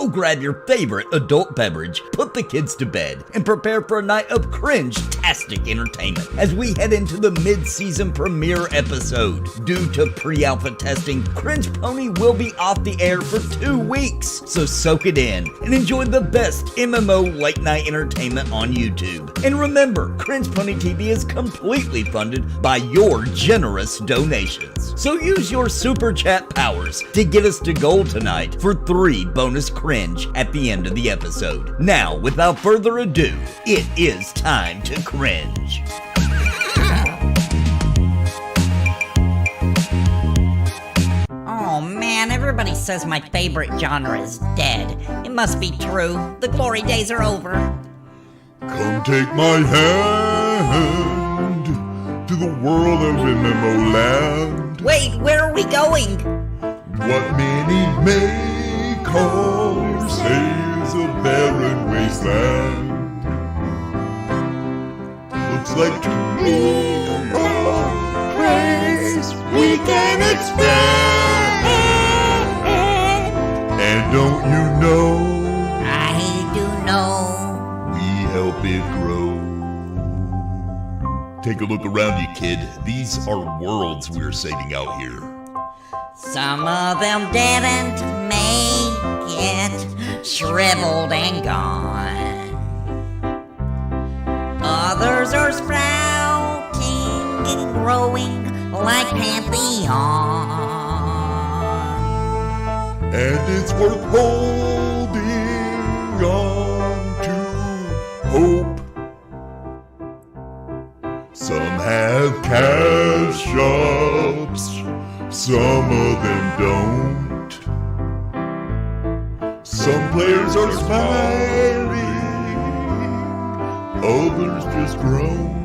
Go grab your favorite adult beverage, put the kids to bed, and prepare for a night of cringe-tastic entertainment as we head into the mid-season premiere episode. Due to pre-alpha testing, CringePony will be off the air for 2 weeks, so soak it in and enjoy the best MMO late night entertainment on YouTube. And remember, CringePony TV is completely funded by your generous donations. So use your super chat powers to get us to goal tonight for 3 bonus cringe at the end of the episode. Now, without further ado, it is time to cringe. Oh man, everybody says my favorite genre is dead. It must be true. The glory days are over. Come take my hand to the world of MMO land. Wait, where are we going? What many may call is a barren wasteland. Looks like to me a place we can expand. And don't you know? I do know. We help it grow. Take a look around you, kid. These are worlds we're saving out here. Some of them didn't make it, shriveled and gone. Others are sprouting and growing like Pantheon. And it's worth holding on to hope. Some have cash shops, some of them don't. Some players are smiling, others just groan.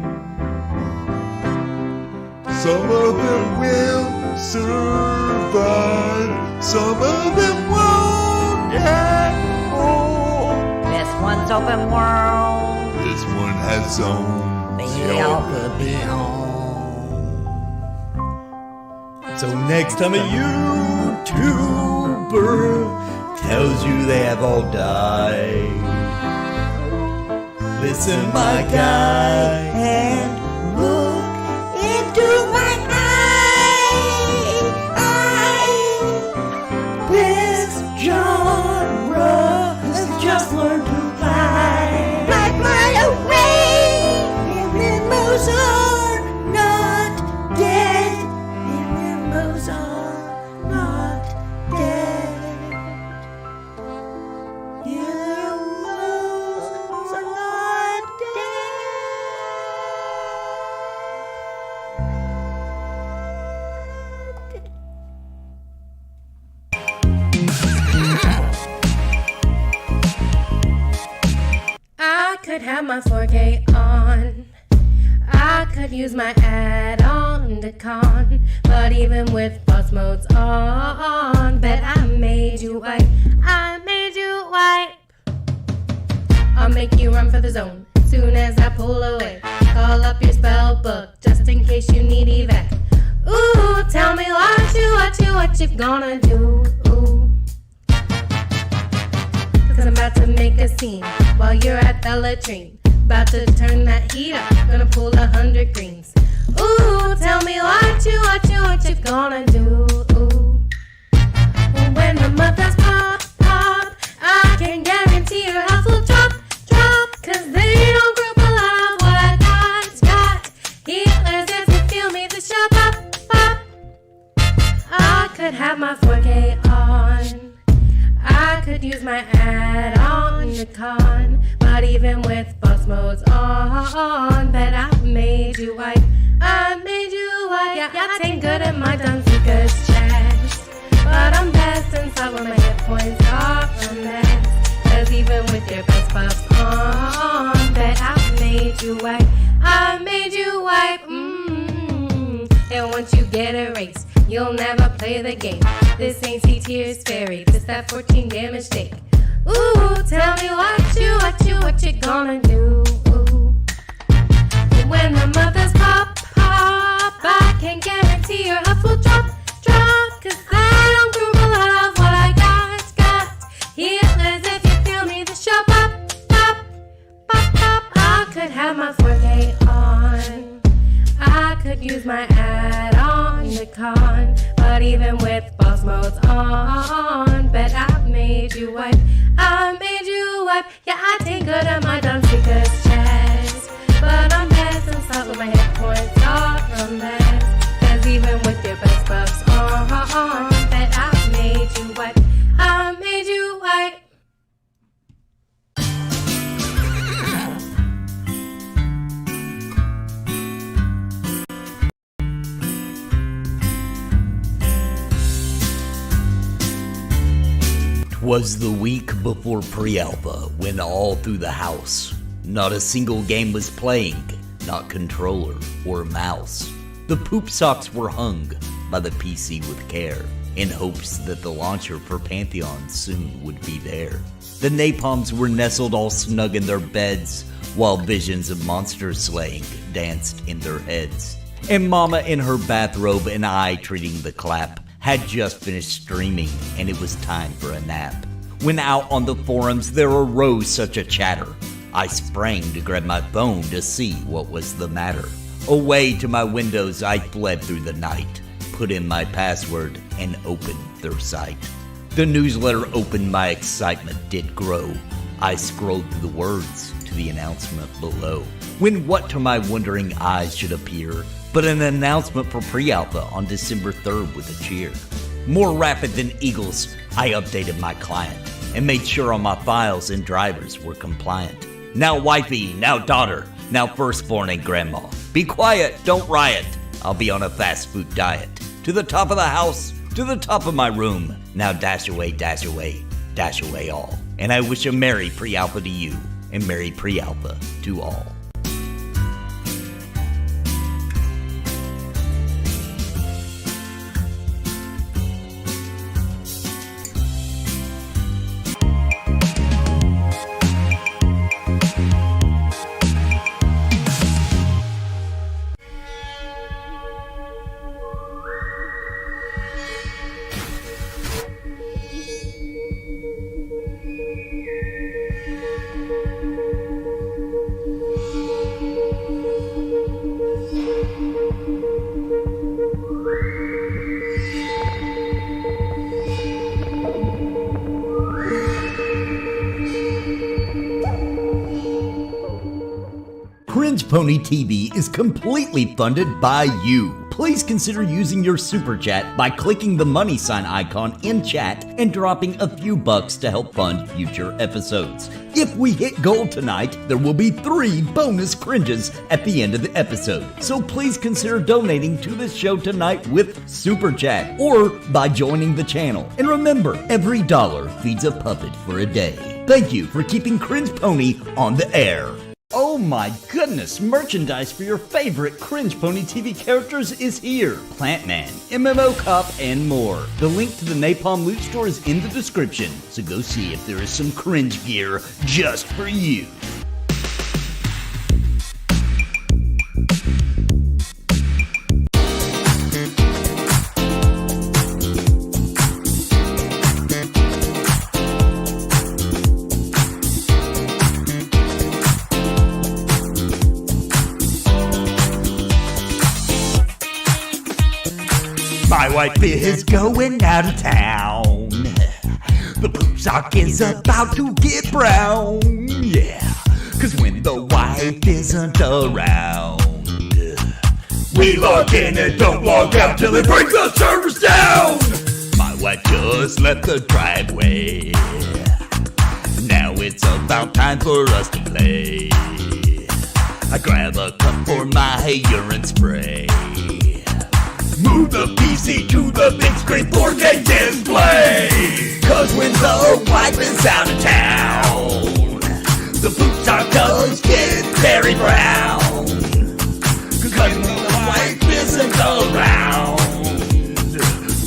Some of them will survive, some of them won't. This one's open world. This one has zones. They all could be home. So next time a YouTuber tells you they have all died, listen my guy and look into my eye. This genre has just learned to fly. Fly away. MMOs are not dead. MMOs are not dead. MMOs are not I could have my 4K on. I could use my add-on to con, but even with boss modes on, bet I made you wipe. I made you wipe. I'll make you run for the zone soon as I pull away. Call up your spell book just in case you need evac. Ooh, tell me what you gonna do. Ooh. Cause I'm about to make a scene while you're at the latrine. About to turn that heat up, gonna pull 100 greens. Ooh, tell me what you gonna do. Ooh. When the mothers pop, I can guarantee your health will drop. Cause they don't group a lot. What I got healers if you feel me to show pop. I could have my 4K on. I could use my add-on to con, but even with boss modes on, bet I made you wipe. I made you wipe. Yeah, I ain't good at my Dunseeker's chest, but I'm best inside when my hit points are a mess. Cause even with your best buffs on, bet I made you wipe. I made you wipe. And once you get erased, you'll never play the game. This ain't C-Tier's fairy, this that 14 damage take. Ooh, tell me what you gonna do. Ooh. When the mothers pop, I can guarantee your health will drop. Cause I don't group a lot of what I got. Healers could have my 4K on. I could use my add-on to con. But even with boss modes on, bet I made you wipe. I made you wipe. Yeah, I take good at my dumb seeker's chest. But I'm best and start with my hit points off from best. Cause even with your best buffs on, bet I made you wipe. I made you wipe. 'Twas the week before pre-alpha, when all through the house, not a single game was playing, not controller or mouse. The poop socks were hung by the PC with care, in hopes that the launcher for Pantheon soon would be there. The napalms were nestled all snug in their beds, while visions of monster slaying danced in their heads. And Mama in her bathrobe and I treating the clap had just finished streaming, and it was time for a nap. When out on the forums there arose such a chatter, I sprang to grab my phone to see what was the matter. Away to my windows I fled through the night, put in my password, and opened their site. The newsletter opened, my excitement did grow. I scrolled through the words to the announcement below, when what to my wondering eyes should appear but an announcement for pre-alpha on December 3rd with a cheer. More rapid than eagles, I updated my client and made sure all my files and drivers were compliant. Now wifey, now daughter, now firstborn and grandma. Be quiet, don't riot. I'll be on a fast food diet. To the top of the house, to the top of my room. Now dash away, dash away, dash away all. And I wish a merry pre-alpha to you, and merry pre-alpha to all. CringePony TV is completely funded by you. Please consider using your super chat by clicking the money sign icon in chat and dropping a few bucks to help fund future episodes. If we hit gold tonight, there will be 3 bonus cringes at the end of the episode. So please consider donating to the show tonight with super chat or by joining the channel. And remember, every dollar feeds a puppet for a day. Thank you for keeping CringePony on the air. Oh my goodness, merchandise for your favorite CringePony TV characters is here. Plantman, MMO Cop, and more. The link to the Napalm loot store is in the description, so go see if there is some cringe gear just for you. My wife is going out of town. The poop sock is about to get brown. Yeah, cause when the wife isn't around, we log in and don't log out till it brings the servers down. My wife just left the driveway. Now it's about time for us to play. I grab a cup for my urine spray. Move the PC to the big screen 4K display. Cause when the wife is out of town, the poop sock does get very brown. Cause when the wife isn't around,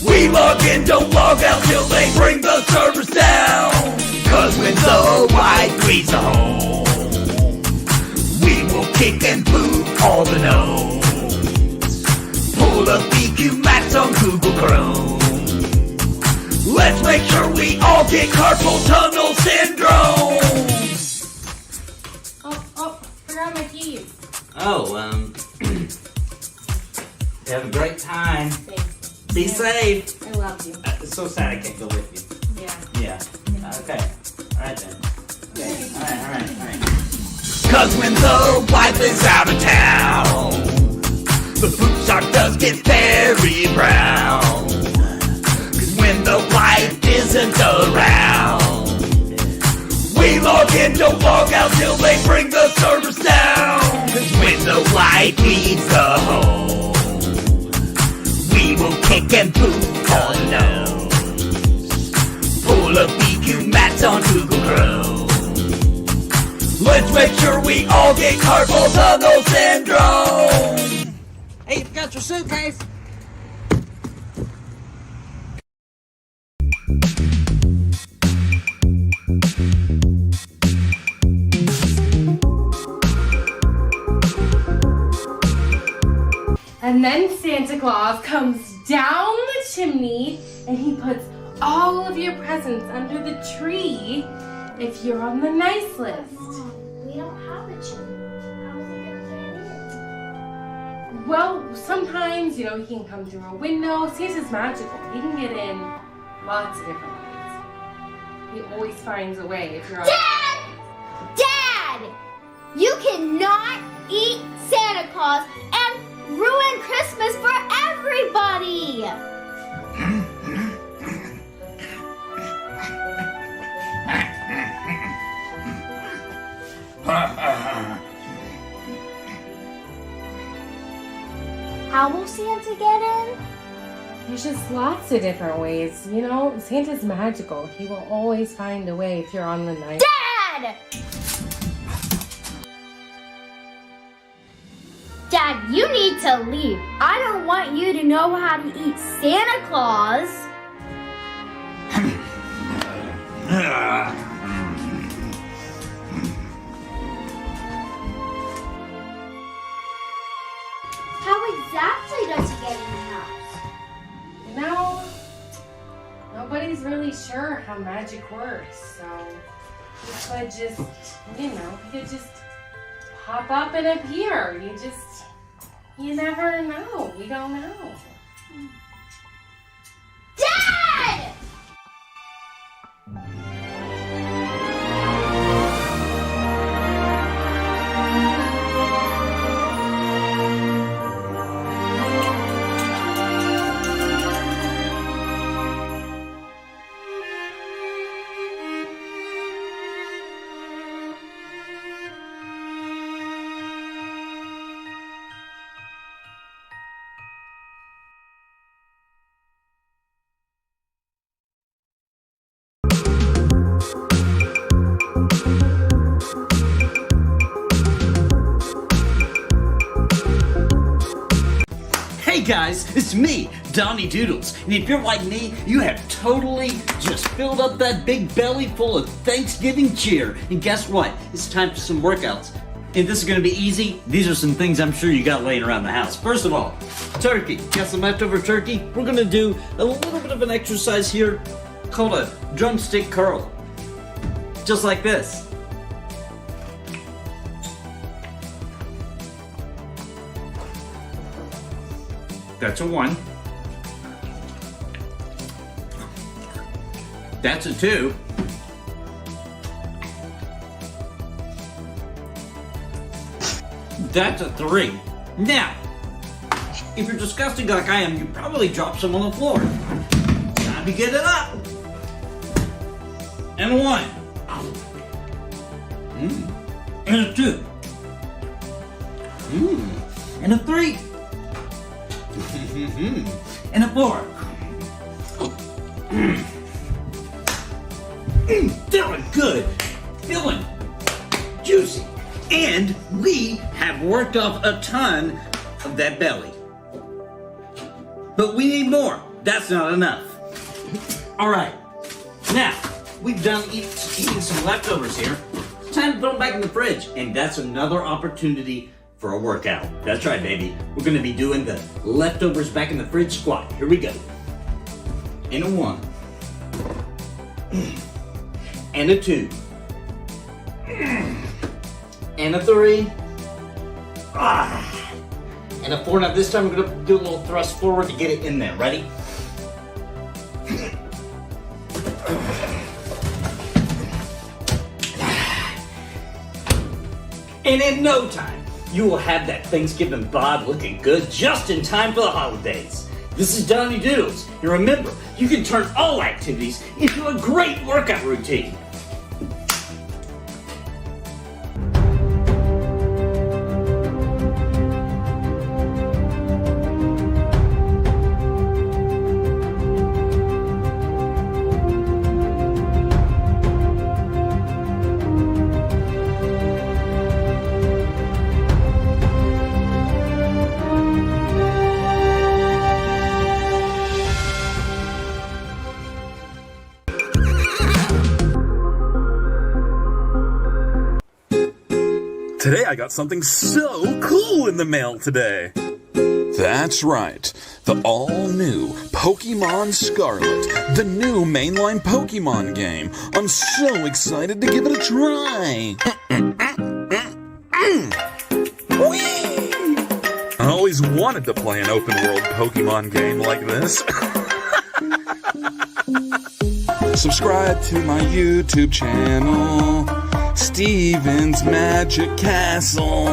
we log in, don't log out till they bring the servers down. Cause when the wife leaves the home, we will kick and boot all the gnomes. Pull up BQ Max on Google Chrome. Let's make sure we all get carpal tunnel syndrome. Oh, forgot my key. safe. I love you. It's so sad I can't go with you. Yeah. Yeah. Okay. Alright then. Okay. Alright. Cause when the wife is out of town, the food stock does get very brown. Cause when the wife isn't around, we log in, don't log out till they bring the servers down. Cause when the wife leaves the home, we will kick and poop on nose. Pull up BQ mats on Google Chrome. Let's make sure we all get carpal tunnel syndrome. Hey, you got your suitcase? And then Santa Claus comes down the chimney and he puts all of your presents under the tree if you're on the nice list. We don't have a chimney. How is he gonna get in? Well, sometimes, he can come through a window. Santa's magical. He can get in lots of different ways. He always finds a way if you're on... Dad! You cannot eat Santa Claus and ruin Christmas for everybody! How will Santa get in? There's just lots of different ways. Santa's magical. He will always find a way if you're on the night. Dad! Dad, you need to leave. I don't want you to know how to eat Santa Claus. How exactly does he get in the house? Nobody's really sure how magic works, so he could just, he could just pop up and appear. You never know. We don't know. Dad! Hey guys, it's me, Donnie Doodles, and if you're like me, you have totally just filled up that big belly full of Thanksgiving cheer, and guess what? It's time for some workouts. And this is going to be easy. These are some things I'm sure you got laying around the house. First of all, turkey. Got some leftover turkey? We're going to do a little bit of an exercise here called a drumstick curl. Just like this. That's a 1. That's a 2. That's a 3. Now, if you're disgusting like I am, you probably dropped some on the floor. Time to get it up. And a 1. And a 2. And a 3. And a 4. Feeling good. Feeling juicy. And we have worked off a ton of that belly. But we need more. That's not enough. Alright. Now, we've done eating some leftovers here. It's time to put them back in the fridge. And that's another opportunity for a workout. That's right, baby. We're going to be doing the leftovers back in the fridge squat. Here we go. And a 1. And a 2. And a 3. And a 4. Now this time we're going to do a little thrust forward to get it in there. Ready? And in no time, you will have that Thanksgiving bod looking good just in time for the holidays. This is Donnie Doodles, and remember, you can turn all activities into a great workout routine. Today I got something so cool in the mail today. That's right, the all-new Pokemon Scarlet, the new mainline Pokemon game. I'm so excited to give it a try. I always wanted to play an open-world Pokemon game like this. Subscribe to my YouTube channel, Steven's Magic Castle.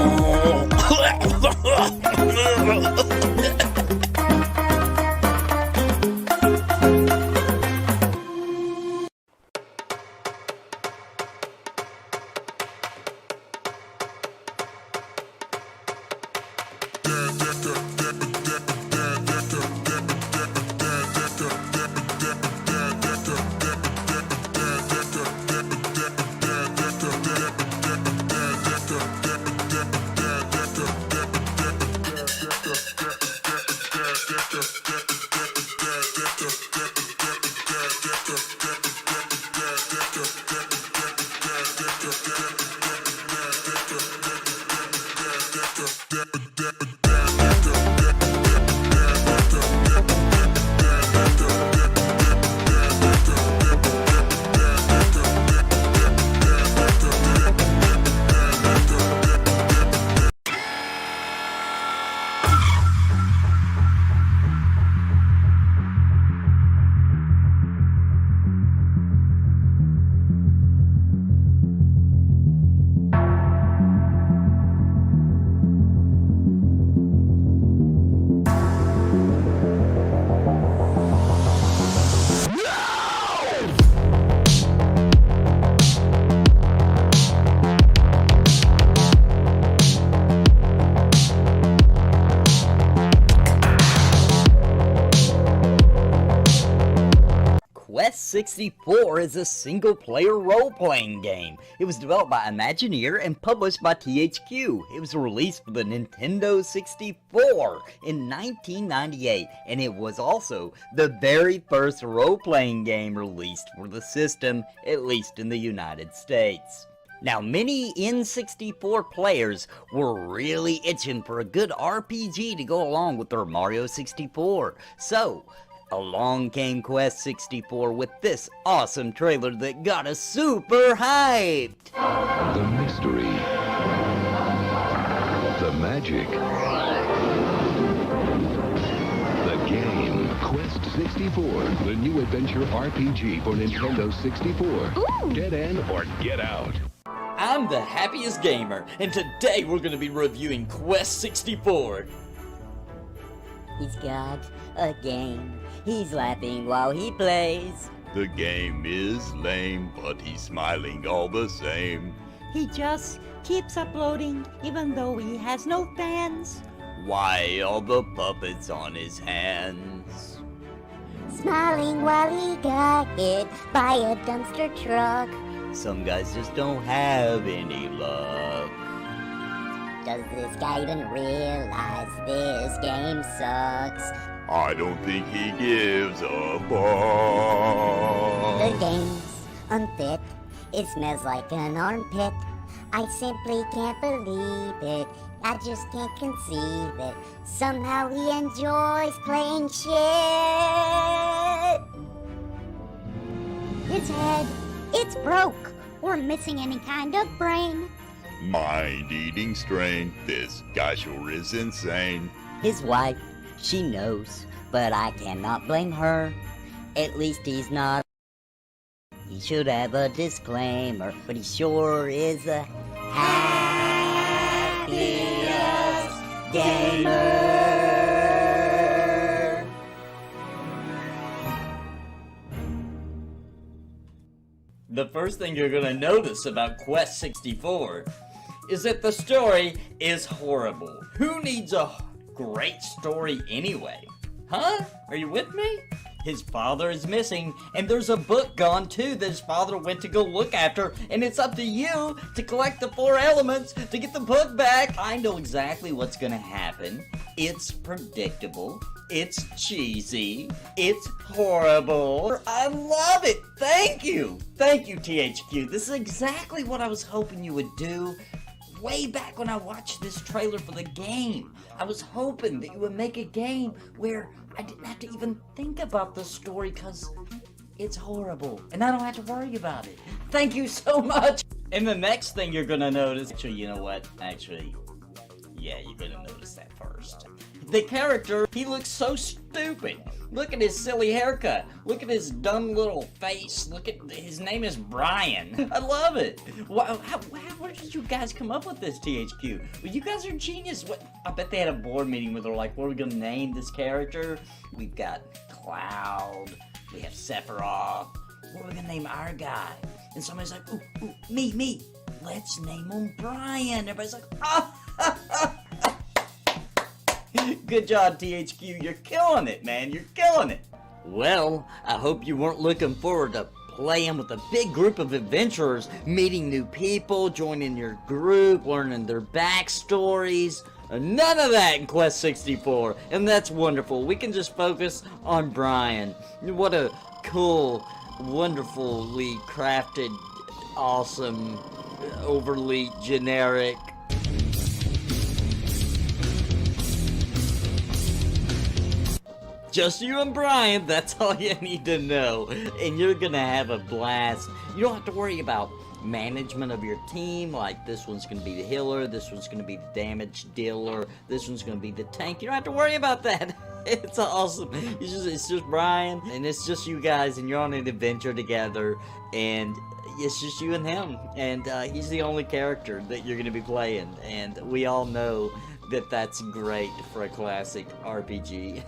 Quest 64 is a single-player role-playing game. It was developed by Imagineer and published by THQ. It was released for the Nintendo 64 in 1998, and it was also the very first role-playing game released for the system, at least in the United States. Now, many N64 players were really itching for a good RPG to go along with their Mario 64, so along came Quest 64 with this awesome trailer that got us super hyped! The mystery, the magic, the game. Quest 64, the new adventure RPG for Nintendo 64. Ooh. Get in or get out. I'm the happiest gamer, and today we're going to be reviewing Quest 64. He's got a game. He's laughing while he plays. The game is lame, but he's smiling all the same. He just keeps uploading even though he has no fans. Why all the puppets on his hands? Smiling while he got hit by a dumpster truck. Some guys just don't have any luck. Does this guy even realize this game sucks? I don't think he gives a The fuck. game's unfit. It smells like an armpit. I simply can't believe it. I just can't conceive it. Somehow he enjoys playing shit. His head, it's broke. Or missing any kind of brain. Mind-eating strain. This guy sure is insane. His wife, she knows, but I cannot blame her. At least he's not. He should have a disclaimer, but he sure is a hack. happiest gamer. The first thing you're gonna notice about Quest 64 is that the story is horrible. Who needs a great story anyway? Huh? Are you with me? His father is missing, and there's a book gone too that his father went to go look after, and it's up to you to collect the 4 elements to get the book back. I know exactly what's gonna happen. It's predictable. It's cheesy. It's horrible. I love it. Thank you. Thank you, THQ. This is exactly what I was hoping you would do. Way back when I watched this trailer for the game, I was hoping that you would make a game where I didn't have to even think about the story because it's horrible and I don't have to worry about it. Thank you so much. And the next thing you're gonna notice, actually, you know what? Actually, yeah, you're gonna notice that first. The character, he looks so stupid. Look at his silly haircut. Look at his dumb little face. Look at, his name is Brian. I love it. Wow, where did you guys come up with this, THQ? Well, you guys are genius. What? I bet they had a board meeting where they're like, what are we gonna name this character? We've got Cloud. We have Sephiroth. What are we gonna name our guy? And somebody's like, ooh, me. Let's name him Brian. Everybody's like, ah. Good job, THQ. You're killing it, man. You're killing it. Well, I hope you weren't looking forward to playing with a big group of adventurers, meeting new people, joining your group, learning their backstories. None of that in Quest 64, and that's wonderful. We can just focus on Brian. What a cool, wonderfully crafted, awesome, overly generic, just you and Brian, that's all you need to know. And you're gonna have a blast. You don't have to worry about management of your team, like this one's gonna be the healer, this one's gonna be the damage dealer, this one's gonna be the tank. You don't have to worry about that. It's awesome. It's just Brian, and it's just you guys, and you're on an adventure together, and it's just you and him. And he's the only character that you're gonna be playing, and we all know that that's great for a classic RPG.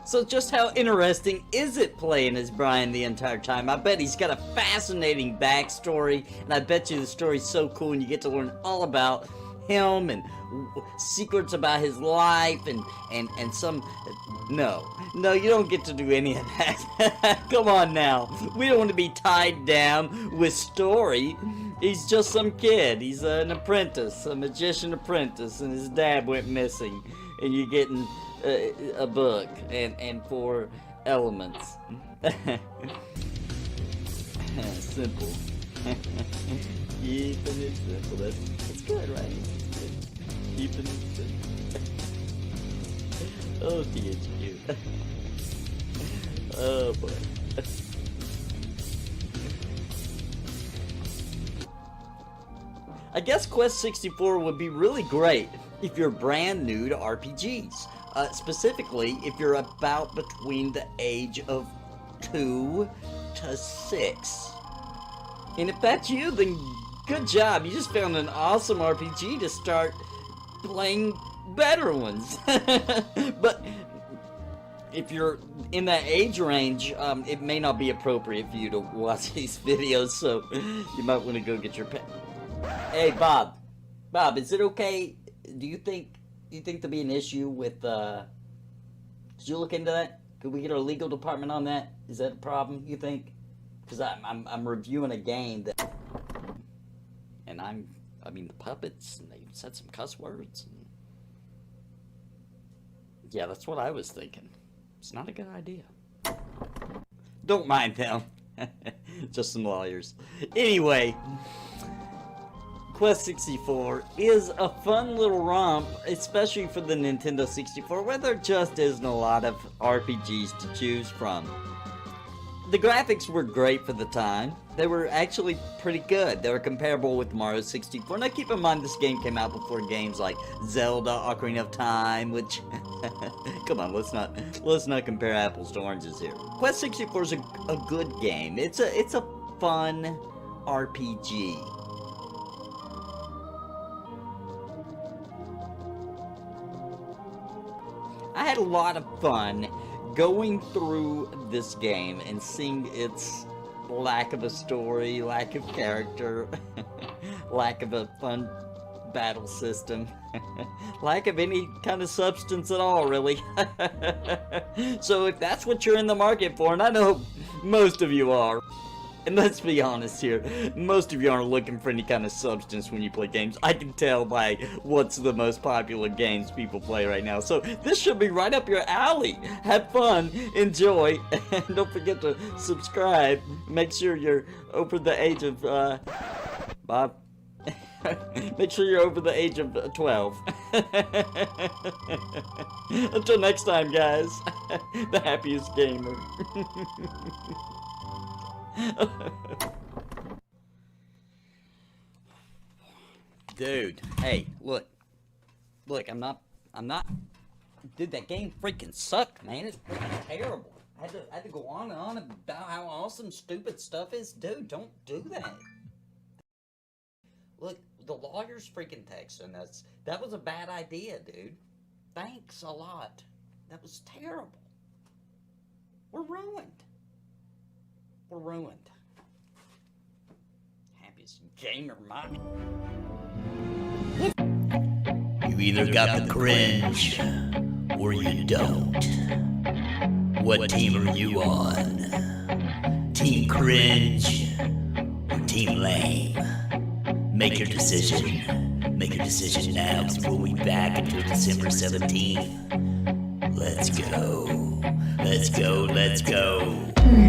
So just how interesting is it playing as Brian the entire time? I bet he's got a fascinating backstory, and I bet you the story's so cool and you get to learn all about him and secrets about his life and some... No, you don't get to do any of that. Come on now. We don't want to be tied down with story. He's just some kid. He's an apprentice, a magician apprentice, and his dad went missing. And you're getting a book and 4 elements. Simple. Keeping it simple. That's good, right? Keeping it simple. Oh, THQ. Oh, boy. I guess Quest 64 would be really great if you're brand new to RPGs. Specifically, if you're about between the age of 2 to 6. And if that's you, then good job. You just found an awesome RPG to start playing better ones. But if you're in that age range, it may not be appropriate for you to watch these videos, so you might want to go get your pet. Hey, Bob, is it okay? Do you think there'll be an issue with, did you look into that? Could we get our legal department on that? Is that a problem, you think? Because I'm reviewing a game that, and I mean the puppets, and they said some cuss words. And yeah, that's what I was thinking. It's not a good idea. Don't mind them. Just some lawyers. Anyway, Quest 64 is a fun little romp, especially for the Nintendo 64, where there just isn't a lot of RPGs to choose from. The graphics were great for the time. They were actually pretty good. They were comparable with Mario 64. Now keep in mind this game came out before games like Zelda, Ocarina of Time, which... Come on, let's not compare apples to oranges here. Quest 64 is a good game. It's a fun RPG. had a lot of fun going through this game and seeing its lack of a story, lack of character, lack of a fun battle system, lack of any kind of substance at all, really. So if that's what you're in the market for, and I know most of you are, and let's be honest here, most of you aren't looking for any kind of substance when you play games. I can tell by what's the most popular games people play right now. So this should be right up your alley. Have fun, enjoy, and don't forget to subscribe. Make sure you're over the age of, Bob. Make sure you're over the age of 12. Until next time, guys. The happiest gamer. Dude, hey, look, I'm not, dude, that game freaking sucked, man. It's freaking terrible. I had to go on and on about how awesome stupid stuff is. Dude, don't do that. Look, the lawyer's freaking texting us. That was a bad idea, dude. Thanks a lot. That was terrible. We're ruined. We're ruined. Happiest gamer mind. You either got the cringe or you don't. What team are you on? Team cringe or team lame? Make your decision. Make your decision now, because we'll be back until December 17th. Let's go. Let's go. Let's go.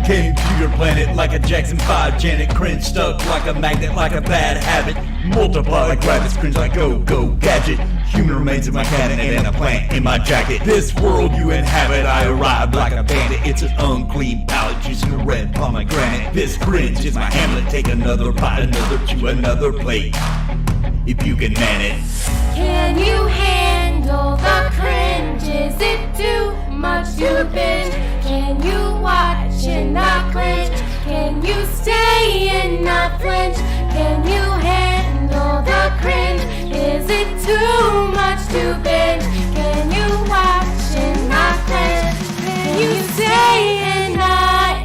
Came to your planet like a Jackson 5 Janet. Cringe stuck like a magnet, like a bad habit. Multiply like rabbits, cringe like go gadget. Human remains in my cabinet and a plant in my jacket. This world you inhabit, I arrived like a bandit. It's an unclean palate, juicing a red pomegranate. This cringe is my Hamlet. Take another bite, another chew, another plate. If you can man it. Can you handle the cringe? Is it too much to binge? Can you watch and not cringe? Can you stay and not flinch? Can you handle the cringe? Is it too much to binge? Can you watch and not cringe? Can you stay and not?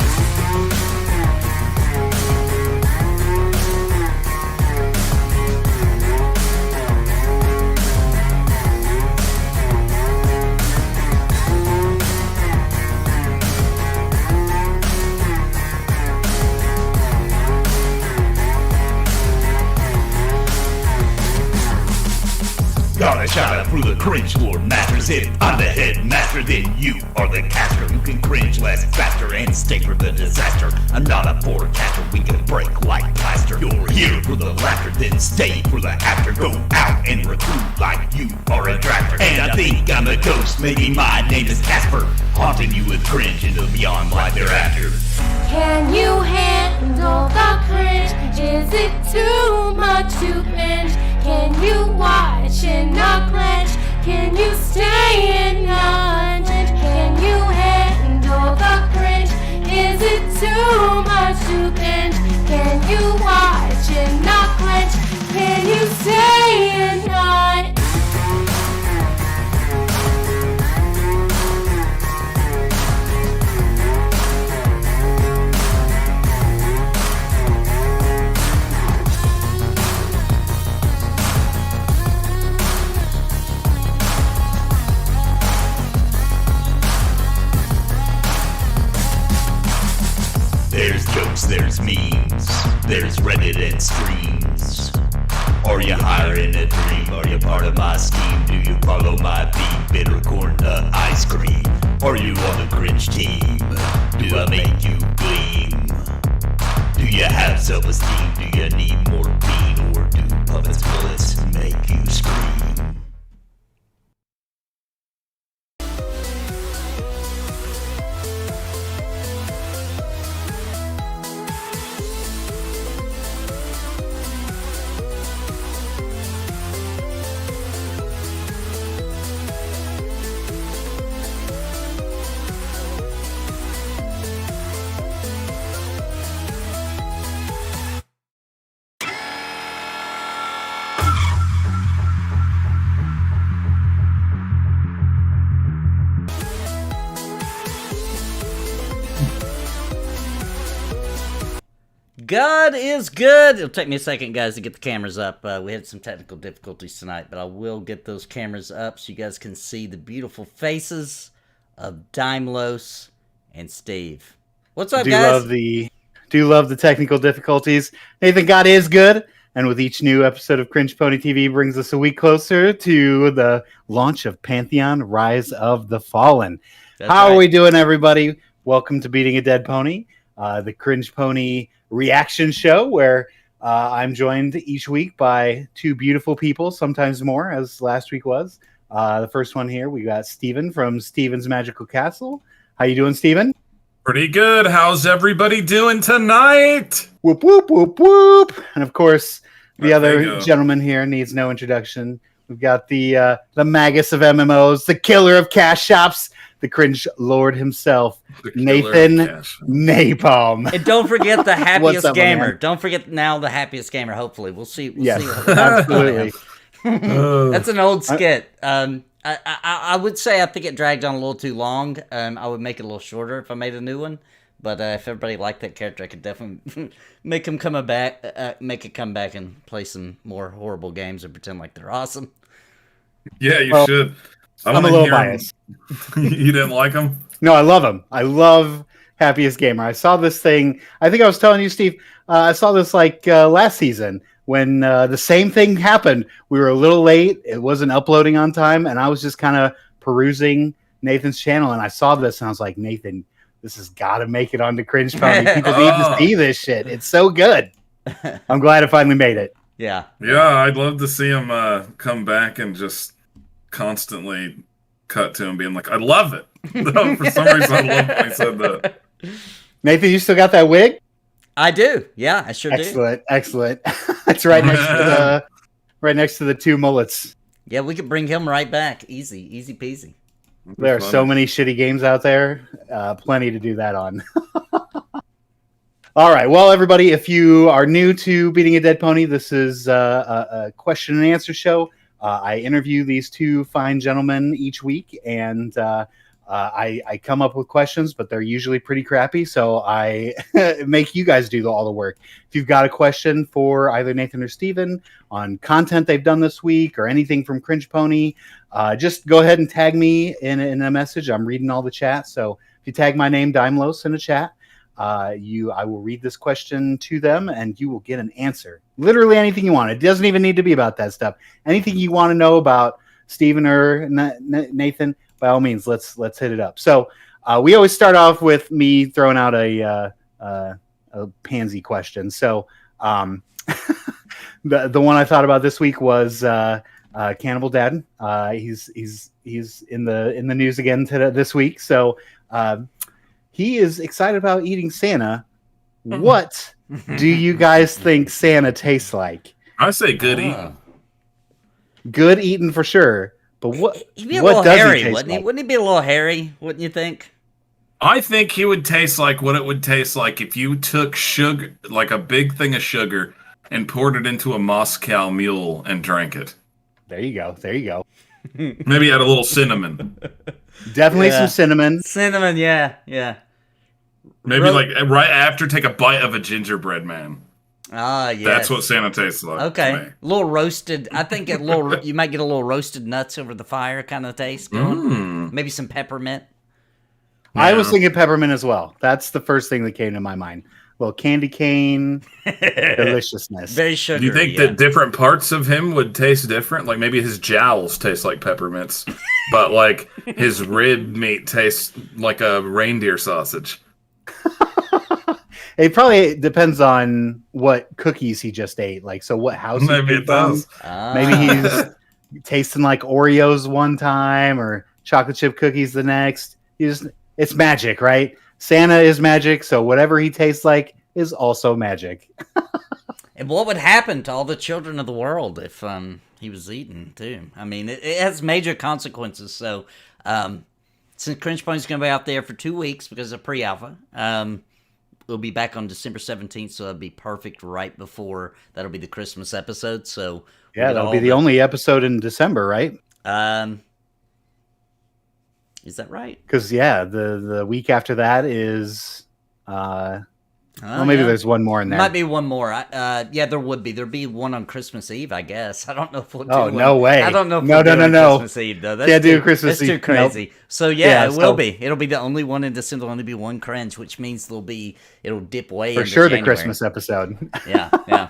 Got a shout out through the cringe lord masters. If I'm the headmaster, then you are the caster who can cringe less, faster, and stay for the disaster. I'm not a forecaster, we can break like plaster. You're here for the laughter, then stay for the after. Go out and recruit like you are a drafter. And I think I'm a ghost, maybe my name is Casper, haunting you with cringe into beyond life thereafter. Can you handle the cringe? Is it too much to binge? Can you watch and not clench? Can you stay and not flinch? Can you handle the cringe? Is it too much to binge? Can you watch and not clench? Can you stay and not? There's jokes, there's memes, there's Reddit and streams. Are you hiring a dream? Are you part of my scheme? Do you follow my beat? Bitter corn nut ice cream. Are you on the cringe team? Do I make you gleam? Do you have self-esteem? Do you need more bean? Or do puppets bullets make you scream? God is good. It'll take me a second, guys, to get the cameras up. We had some technical difficulties tonight, but I will get those cameras up so you guys can see the beautiful faces of Daimlos and Steve. What's up, guys? Do love the technical difficulties. Nathan, God is good. And with each new episode of CringePony TV brings us a week closer to the launch of Pantheon Rise of the Fallen. How are we doing, everybody? Welcome to Beating a Dead Pony, the CringePony reaction show where I'm joined each week by two beautiful people, sometimes more, as last week was. The first one here, we got Steven from Steven's Magical Castle. How you doing, Steven? Pretty good. How's everybody doing tonight? Whoop, whoop, whoop, whoop. And of course, the other gentleman here needs no introduction. We've got the magus of MMOs, the killer of cash shops, the cringe lord himself, Nathan NAPALM. And don't forget the happiest gamer. Don't forget now the happiest gamer, hopefully. We'll see. Yes, absolutely. That's an old skit. I would say I think it dragged on a little too long. I would make it a little shorter if I made a new one. But if everybody liked that character, I could definitely make him come back, make it come back and play some more horrible games and pretend like they're awesome. Yeah, you should. I'm a little biased. You didn't like him? No, I love him. I love Happiest Gamer. I saw this thing. I think I was telling you, Steve. I saw this like last season when the same thing happened. We were a little late. It wasn't uploading on time, and I was just kind of perusing Nathan's channel, and I saw this, and I was like, Nathan, this has got to make it onto CringePony. People need to see this shit. It's so good. I'm glad it finally made it. Yeah. Yeah, I'd love to see him come back and just constantly cut to him being like, I love it. For some reason, I love when he said that. Nathan, you still got that wig? I do. Yeah, I sure do. Excellent. That's right next to the two mullets. Yeah, we could bring him right back. Easy peasy. There are so many shitty games out there. Plenty to do that on. All right. Well, everybody, if you are new to Beating a Dead Pony, this is a question and answer show. I interview these two fine gentlemen each week, and I come up with questions, but they're usually pretty crappy, so I make you guys do all the work. If you've got a question for either Nathan or Steven on content they've done this week or anything from CringePony, just go ahead and tag me in a message. I'm reading all the chat, so if you tag my name, Daimlos, in a chat, I will read this question to them, and you will get an answer. Literally anything you want. It doesn't even need to be about that stuff. Anything you want to know about Steven or Nathan, by all means, let's hit it up. So we always start off with me throwing out a pansy question. So the one I thought about this week was Cannibal Dad. He's in the news again this week. So he is excited about eating Santa. What do you guys think Santa tastes like? I say good eating. Good eating for sure. But he'd be a little hairy, wouldn't he? Wouldn't he be a little hairy? Wouldn't you think? I think he would taste like what it would taste like if you took sugar, like a big thing of sugar, and poured it into a Moscow Mule and drank it. There you go. Maybe add a little cinnamon. Definitely some cinnamon. Cinnamon, yeah. Maybe like right after, take a bite of a gingerbread man. Ah, yes. That's what Santa tastes like. Okay, a little roasted. I think you might get a little roasted nuts over the fire kind of taste going. Maybe some peppermint. Yeah. I was thinking peppermint as well. That's the first thing that came to my mind. A little candy cane deliciousness. Very sugary. Do you think that different parts of him would taste different? Like maybe his jowls taste like peppermints, but like his rib meat tastes like a reindeer sausage. It probably depends on what cookies he just ate. Like, so what house? Maybe it does. Maybe he's tasting like Oreos one time or chocolate chip cookies the next. It's magic, right? Santa is magic, so whatever he tastes like is also magic. And what would happen to all the children of the world if he was eaten too? I mean, it has major consequences. So, since CringePony's going to be out there for 2 weeks because of pre-alpha, we'll be back on December 17th, so that'll be perfect right before that'll be the Christmas episode. So yeah, that'll be the only episode in December, right? Is that right? Because the week after that is Well, maybe there's one more in there. Might be one more. Yeah, there would be. There'd be one on Christmas Eve, I guess. I don't know if we'll do one. No way. I don't know if we'll do Christmas Eve, though. Can't do Christmas Eve. That's too crazy. Nope. So, yeah, it will be. It'll be the only one in December. There'll only be one Cringe, which means it'll dip way for sure January. The Christmas episode. Yeah.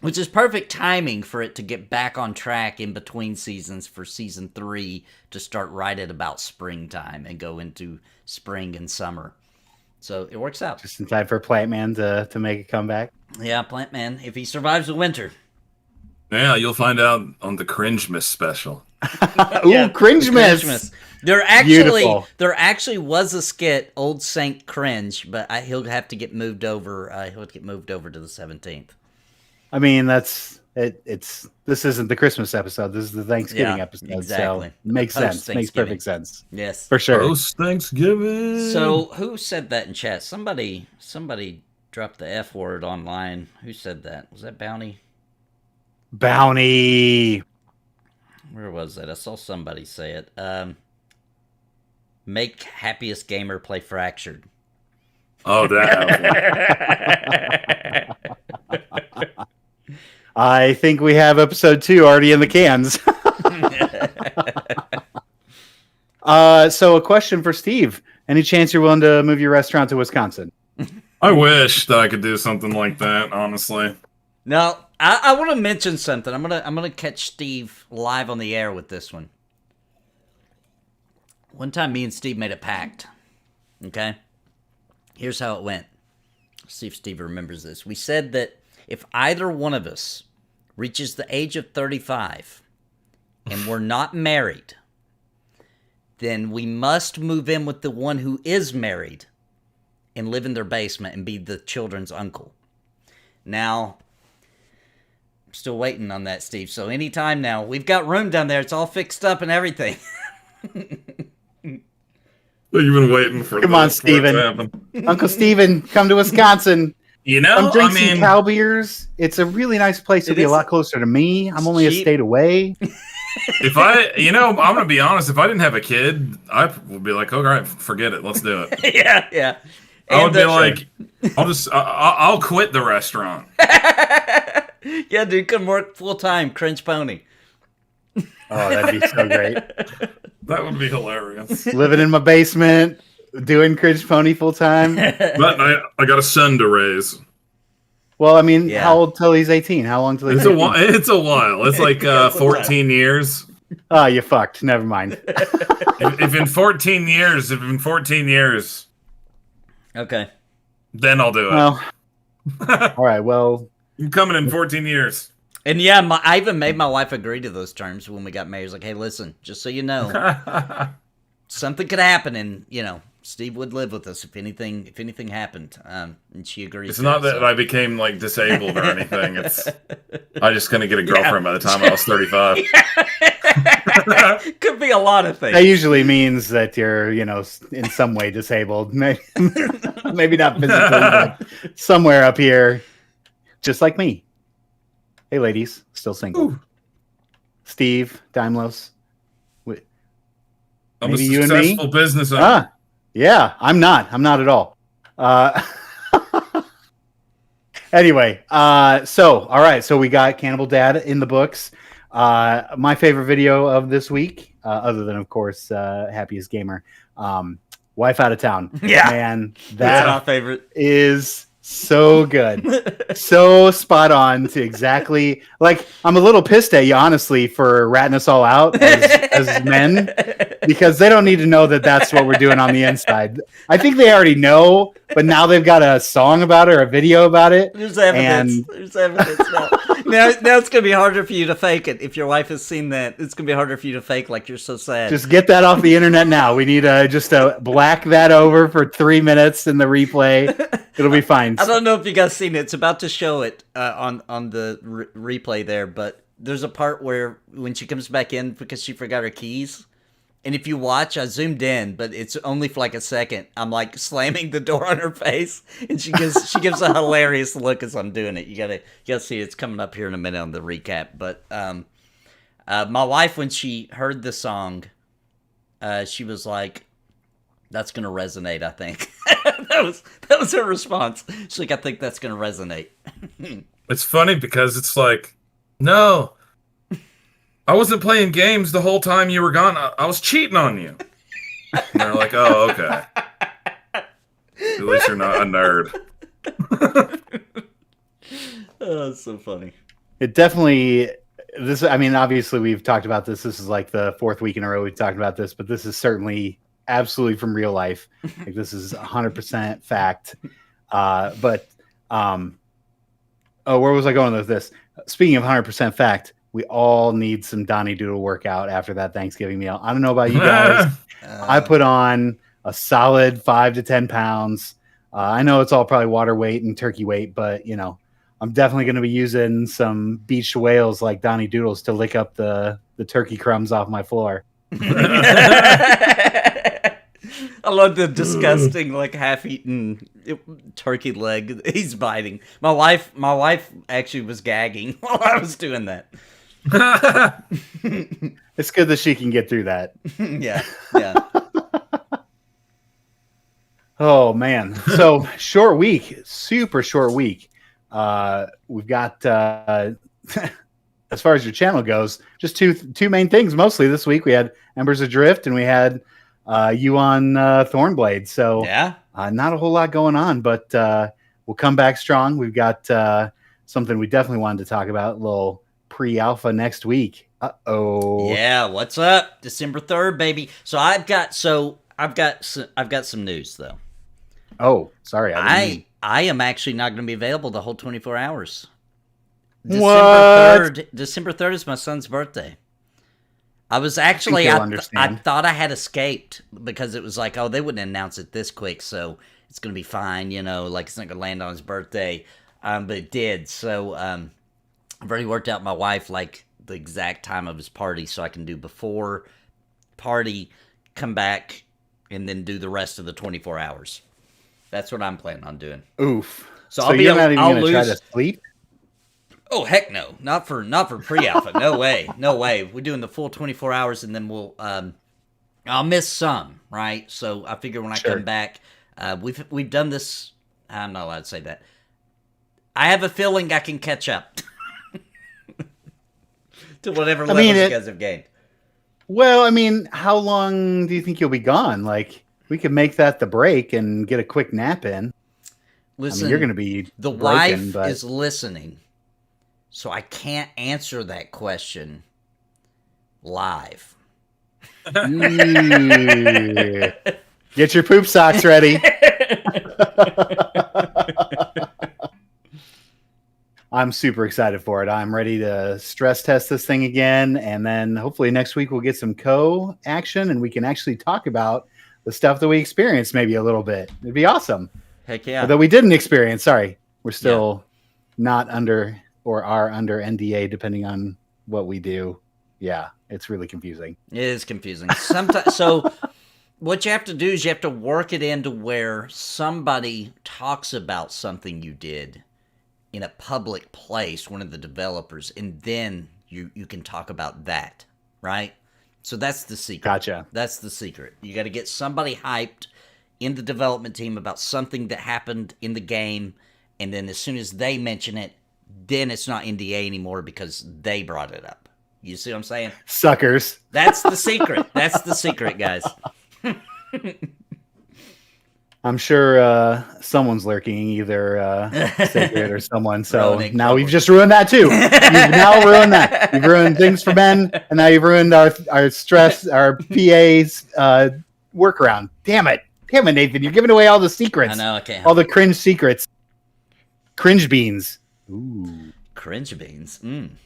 Which is perfect timing for it to get back on track in between seasons for season 3 to start right at about springtime and go into spring and summer. So it works out. Just in time for Plant Man to make a comeback. Yeah, Plant Man, if he survives the winter. Yeah, you'll find out on the Cringemas special. Ooh, Cringemas. There actually was a skit, Old Saint Cringe, but he'll have to get moved over. He'll get moved over to the 17th. I mean, this isn't the Christmas episode. This is the Thanksgiving episode. Exactly. So it makes sense. Makes perfect sense. Yes. For sure. Post Thanksgiving. So who said that in chat? Somebody dropped the F word online. Who said that? Was that Bounty? Bounty. Where was that? I saw somebody say it. Make Happiest Gamer play Fractured. Oh, that. I think we have episode 2 already in the cans. So a question for Steve. Any chance you're willing to move your restaurant to Wisconsin? I wish that I could do something like that, honestly. No, I want to mention something. I'm gonna catch Steve live on the air with this one. One time me and Steve made a pact. Okay? Here's how it went. Let's see if Steve remembers this. We said that if either one of us reaches the age of 35 and we're not married, then we must move in with the one who is married and live in their basement and be the children's uncle. Now, I'm still waiting on that, Steve. So anytime now, we've got room down there. It's all fixed up and everything. You've been waiting for Come on, Steven. Uncle Steven, come to Wisconsin. You know, come drink some cow beers. It's a really nice place to be a lot closer to me. I'm only a state away. If I'm going to be honest. If I didn't have a kid, I would be like, all right, forget it. Let's do it. Yeah. I would be like, I'll quit the restaurant. Yeah, dude, come work full time, CringePony. Oh, that'd be so great. That would be hilarious. Living in my basement, doing CringePony full time. But I got a son to raise. Well, I mean, how old till he's 18? How long till he's 18? It's a while. It's like 14 years. Oh, you fucked. Never mind. if in 14 years. Okay. Then I'll do it. Well, all right. Well, I'm coming in 14 years. And yeah, I even made my wife agree to those terms when we got married. It's like, hey, listen, just so you know, something could happen, and Steve would live with us if anything happened. And she agreed. It's not that I became like disabled or anything. It's I just gonna get a girlfriend by the time I was 35. Could be a lot of things. That usually means that you're, in some way disabled. Maybe not physically, but somewhere up here, just like me. Hey, ladies, still single. Ooh. Steve, Daimlos. I'm a successful business owner. Ah, yeah, I'm not. I'm not at all. Anyway, so all right, so we got Cannibal Dad in the books. My favorite video of this week, other than of course Happiest Gamer, Wife Out of Town. Yeah, man, that's my favorite. Is so good, so spot on to exactly like. I'm a little pissed at you, honestly, for ratting us all out as men, because they don't need to know that that's what we're doing on the inside. I think they already know, but now they've got a song about it or a video about it. There's evidence. There's evidence now it's gonna be harder for you to fake it. If your wife has seen that, it's gonna be harder for you to fake like you're so sad. Just get that off the internet now. We need to black that over for 3 minutes in the replay. It'll be fine. I don't know if you guys seen it. It's about to show it on the replay there, but there's a part where when she comes back in because she forgot her keys, and if you watch, I zoomed in, but it's only for like a second. I'm like slamming the door on her face, and she gives a hilarious look as I'm doing it. You gotta see it. It's coming up here in a minute on the recap. But my wife, when she heard the song, she was like, "That's gonna resonate, I think." that was her response. She's like, I think that's going to resonate. It's funny because it's like, no, I wasn't playing games the whole time you were gone. I was cheating on you. And they're like, oh, okay. At least you're not a nerd. Oh, that's so funny. It definitely, this, I mean, obviously we've talked about this. This is like the 4th week in a row we've talked about this, but this is certainly absolutely from real life. Like, this is 100% fact. Oh, where was I going with this? Speaking of 100% fact, we all need some Donnie Doodle workout after that Thanksgiving meal. I don't know about you guys. I put on a solid 5 to 10 pounds. I know it's all probably water weight and turkey weight, but you know, I'm definitely going to be using some beached whales like Donnie Doodles to lick up the turkey crumbs off my floor. I love the disgusting, like, half-eaten turkey leg he's biting. My wife actually was gagging while I was doing that. It's good that she can get through that. Yeah. Oh man. So short week, super short week. We've got as far as your channel goes, just two main things mostly this week. We had Embers Adrift and we had you on Thornblade. So yeah, not a whole lot going on, but we'll come back strong. We've got something we definitely wanted to talk about, a little pre-alpha next week. Yeah, what's up? December 3rd, baby. So I've got some news though. Oh, sorry. I am actually not going to be available the whole 24 hours. What? December 3rd is my son's birthday. I was actually, I thought I had escaped because it was like, oh, they wouldn't announce it this quick, so it's going to be fine, you know, like it's not going to land on his birthday. But it did. So I've already worked out my wife, like, the exact time of his party so I can do before party, come back, and then do the rest of the 24 hours. That's what I'm planning on doing. Oof. So you're not even going to try to sleep? Oh, heck no. Not for pre-alpha. No way. No way. We're doing the full 24 hours and then we'll I'll miss some, right? So I figure when I come back, we've done this. I'm not allowed to say that. I have a feeling I can catch up to whatever levels you guys have gained. Well, I mean, how long do you think you'll be gone? Like, we could make that the break and get a quick nap in. Listen, I mean, you're going to be the broken, wife is listening, so I can't answer that question live. Get your poop socks ready. I'm super excited for it. I'm ready to stress test this thing again, and then hopefully next week we'll get some co-action and we can actually talk about the stuff that we experienced maybe a little bit. It'd be awesome. Heck yeah. That we didn't experience. Sorry. We're still not under or are under NDA depending on what we do. Yeah, it's really confusing. It is confusing. Sometimes, so what you have to do is you have to work it into where somebody talks about something you did in a public place, one of the developers, and then you can talk about that, right? So that's the secret. Gotcha. That's the secret. You got to get somebody hyped in the development team about something that happened in the game, and then as soon as they mention it, then it's not NDA anymore because they brought it up. You see what I'm saying? Suckers. That's the secret. That's the secret, guys. I'm sure someone's lurking, either Sacred or someone. So now we've just ruined that too. You've now ruined that. You've ruined things for men, and now you've ruined our stress, our PA's workaround. Damn it, Nathan! You're giving away all the secrets. I know. I can't. All the cringe secrets. Cringe beans. Ooh. Cringe beans.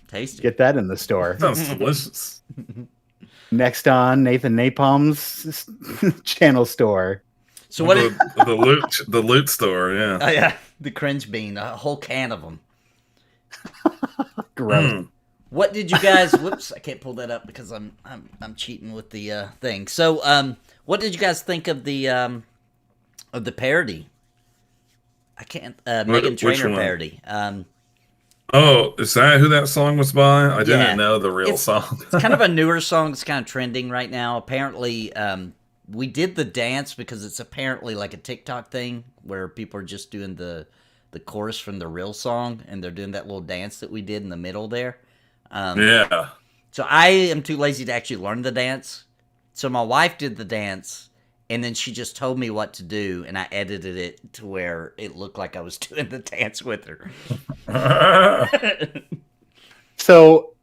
Tasty. Get that in the store. Sounds delicious. Next on Nathan NAPALM's channel store. So what? The loot store, yeah. Oh yeah, the cringe bean, a whole can of them. Gross. What did you guys? Whoops, I can't pull that up because I'm cheating with the thing. So what did you guys think of the parody? I can't. Megan Trainor parody. Oh, is that who that song was by? I didn't know the real song. It's kind of a newer song. It's kind of trending right now. Apparently, we did the dance because it's apparently like a TikTok thing where people are just doing the chorus from the real song, and they're doing that little dance that we did in the middle there. Yeah. So I am too lazy to actually learn the dance. So my wife did the dance, and then she just told me what to do, and I edited it to where it looked like I was doing the dance with her. So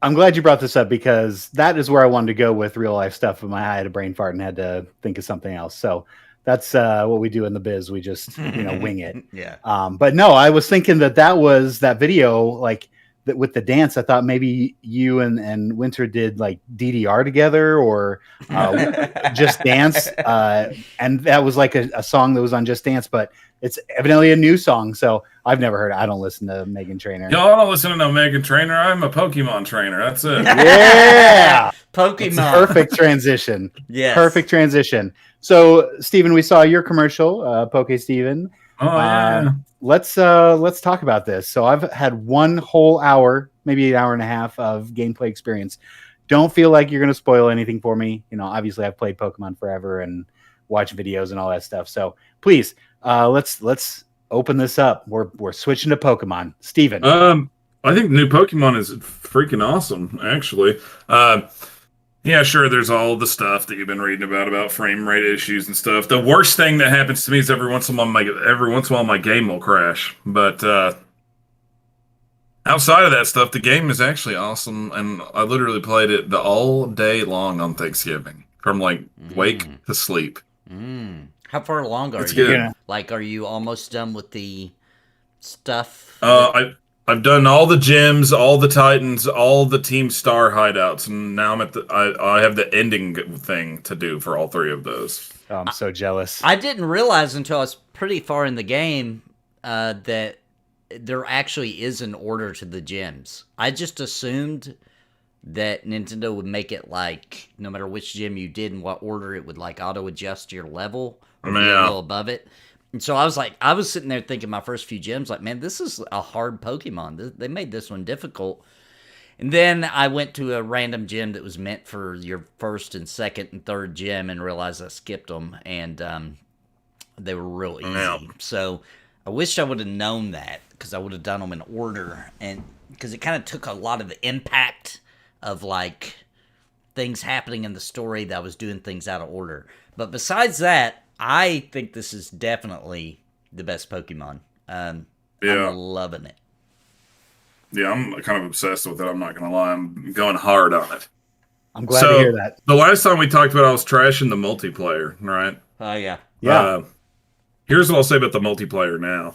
I'm glad you brought this up because that is where I wanted to go with real life stuff. But I had a brain fart and had to think of something else. So that's what we do in the biz. We just wing it. Yeah. But no, I was thinking that was that video like that with the dance. I thought maybe you and Winter did like DDR together or Just Dance, and that was like a song that was on Just Dance, but it's evidently a new song. So I've never heard it. I don't listen to Megan Trainor. Y'all don't listen to no Megan Trainor. I'm a Pokemon trainer. That's it. Yeah. Pokemon. It's a perfect transition. Yes. Perfect transition. So, Steven, we saw your commercial, Poke Steven. Oh, yeah. Let's talk about this. So I've had one whole hour, maybe an hour and a half of gameplay experience. Don't feel like you're going to spoil anything for me. Obviously I've played Pokemon forever and watched videos and all that stuff. So please, let's open this up. We're switching to Pokemon. Steven. I think new Pokemon is freaking awesome, actually. Yeah, sure, there's all the stuff that you've been reading about frame rate issues and stuff. The worst thing that happens to me is every once in a while my game will crash. But outside of that stuff, the game is actually awesome, and I literally played it all day long on Thanksgiving, from like wake to sleep. How far along are It's you? good. Like, are you almost done with the stuff? I've done all the gyms, all the Titans, all the Team Star hideouts, and now I'm at I have the ending thing to do for all three of those. Oh, I'm so jealous. I didn't realize until I was pretty far in the game that there actually is an order to the gyms. I just assumed that Nintendo would make it like no matter which gym you did in what order, it would like auto adjust to your level or be a little above it. And so I was sitting there thinking my first few gyms, like, man, this is a hard Pokemon. They made this one difficult. And then I went to a random gym that was meant for your first and second and third gym and realized I skipped them, and they were real easy. Yeah. So I wish I would have known that because I would have done them in order, and because it kind of took a lot of the impact of like things happening in the story that I was doing things out of order. But besides that, I think this is definitely the best Pokemon. I'm loving it. Yeah, I'm kind of obsessed with it. I'm not going to lie. I'm going hard on it. I'm glad to hear that. The last time we talked about it, I was trashing the multiplayer, right? Oh, yeah. Yeah. Here's what I'll say about the multiplayer now.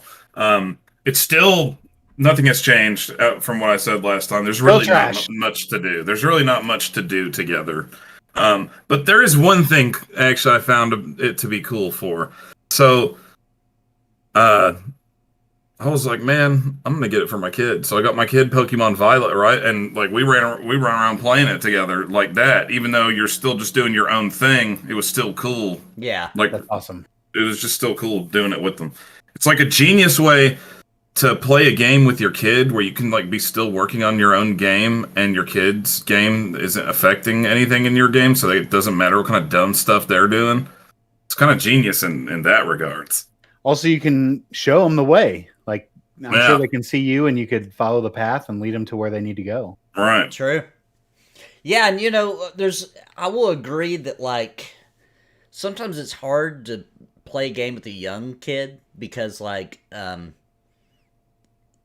It's still... Nothing has changed from what I said last time. There's really not much to do. There's really not much to do together. But there is one thing, actually, I found it to be cool for. So, I was like, man, I'm gonna get it for my kid. So I got my kid Pokemon Violet, right? And like we ran around playing it together like that. Even though you're still just doing your own thing, it was still cool. Yeah, like that's awesome. It was just still cool doing it with them. It's like a genius way to play a game with your kid where you can like be still working on your own game and your kid's game isn't affecting anything in your game, so it doesn't matter what kind of dumb stuff they're doing. It's kind of genius in that regards. Also, you can show them the way. Like, I'm sure they can see you and you could follow the path and lead them to where they need to go. Right. True. Yeah, and I will agree that like sometimes it's hard to play a game with a young kid because like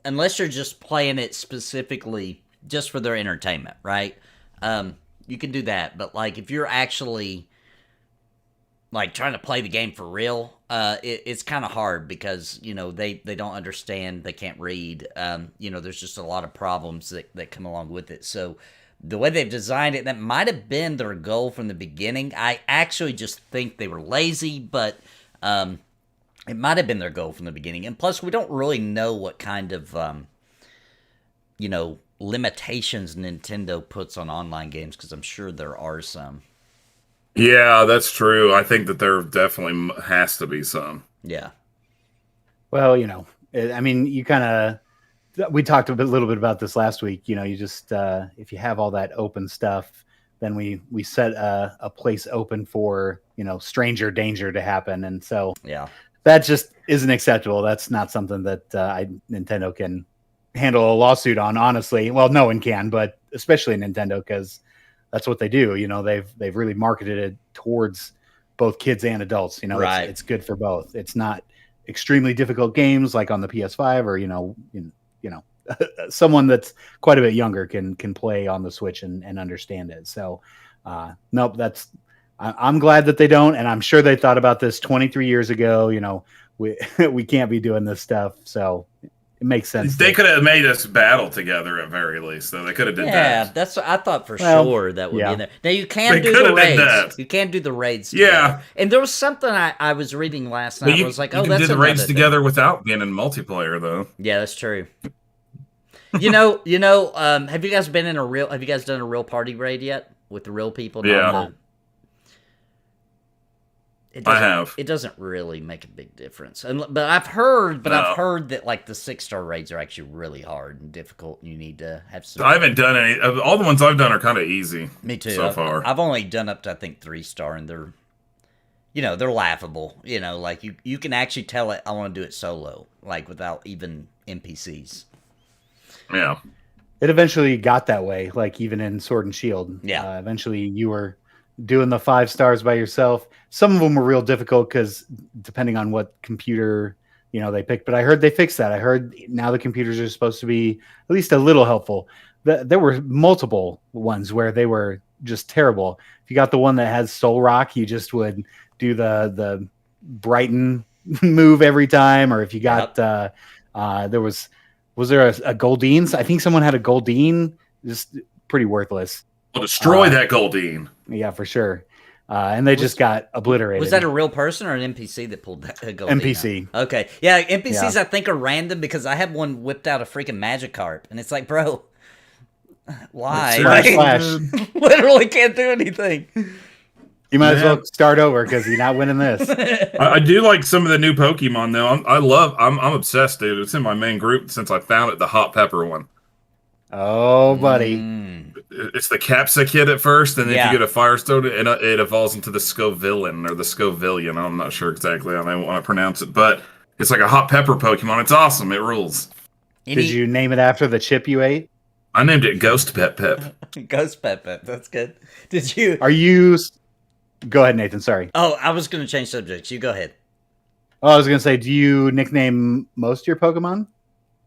unless you're just playing it specifically just for their entertainment, right? You can do that, but like if you're actually like trying to play the game for real, it's kind of hard because they don't understand, they can't read. There's just a lot of problems that come along with it. So the way they've designed it, that might have been their goal from the beginning. I actually just think they were lazy, but it might have been their goal from the beginning. And plus, we don't really know what kind of, limitations Nintendo puts on online games, because I'm sure there are some. Yeah, that's true. I think that there definitely has to be some. Yeah. Well, I mean, you kind of, we talked a little bit about this last week. You just, if you have all that open stuff, then we set a place open for, you know, stranger danger to happen. And so yeah, that just isn't acceptable. That's not something that Nintendo can handle a lawsuit on, honestly. Well, no one can, but especially Nintendo, because that's what they do. You know, they've really marketed it towards both kids and adults. You know, right. It's good for both. It's not extremely difficult games like on the PS5 or, you know, someone that's quite a bit younger can play on the Switch and understand it. So, nope, I'm glad that they don't, and I'm sure they thought about this 23 years ago. You know, we can't be doing this stuff, so it makes sense. They could have made us battle together at very least, though. They could have did that. Yeah, that's what I thought for sure that would be in there. Now you can do the raids. You can do the raids together. Yeah. And there was something I was reading last night. I was like, oh, that's do the raids together without being in multiplayer, though. Yeah, that's true. You know, have you guys done a real party raid yet with the real people? Yeah. I have. It doesn't really make a big difference. But I've heard that like the 6-star raids are actually really hard and difficult, and you need to have some. I haven't done any. All the ones I've done are kind of easy. Me too. So far, I've only done up to I think 3-star, and they're laughable. You know, like you can actually tell it. I want to do it solo, like without even NPCs. Yeah. It eventually got that way, like even in Sword and Shield. Yeah. Eventually you were doing the 5 stars by yourself. Some of them were real difficult because depending on what computer, you know, they picked. But I heard they fixed that. I heard now the computers are supposed to be at least a little helpful. There were multiple ones where they were just terrible. If you got the one that has Soul Rock, you just would do the Brighton move every time. Or if you got was there a Goldeen? I think someone had a Goldeen. Just pretty worthless. We'll destroy that Goldeen. Yeah, for sure. And they just got obliterated. Was that a real person or an NPC that pulled that Goldeen NPC. out? Okay. Yeah, NPCs I think are random because I have one whipped out a freaking Magikarp. And it's like, bro, why? Slash. Literally can't do anything. You might as well start over because you're not winning this. I do like some of the new Pokemon though. I'm obsessed, dude. It's in my main group since I found it. The hot pepper one. Oh, buddy. It's the Capsa kid at first, and then if you get a Firestone, it evolves into the Scovillain or the Scovillian. I'm not sure exactly how I want to pronounce it, but it's like a hot pepper Pokemon. It's awesome. It rules. Did you name it after the chip you ate? I named it Ghost Pep Pep. Ghost Pep Pep. That's good. Did you? Are you? Go ahead, Nathan. Sorry. Oh, I was going to change subjects. You go ahead. Oh, I was going to say, do you nickname most of your Pokemon?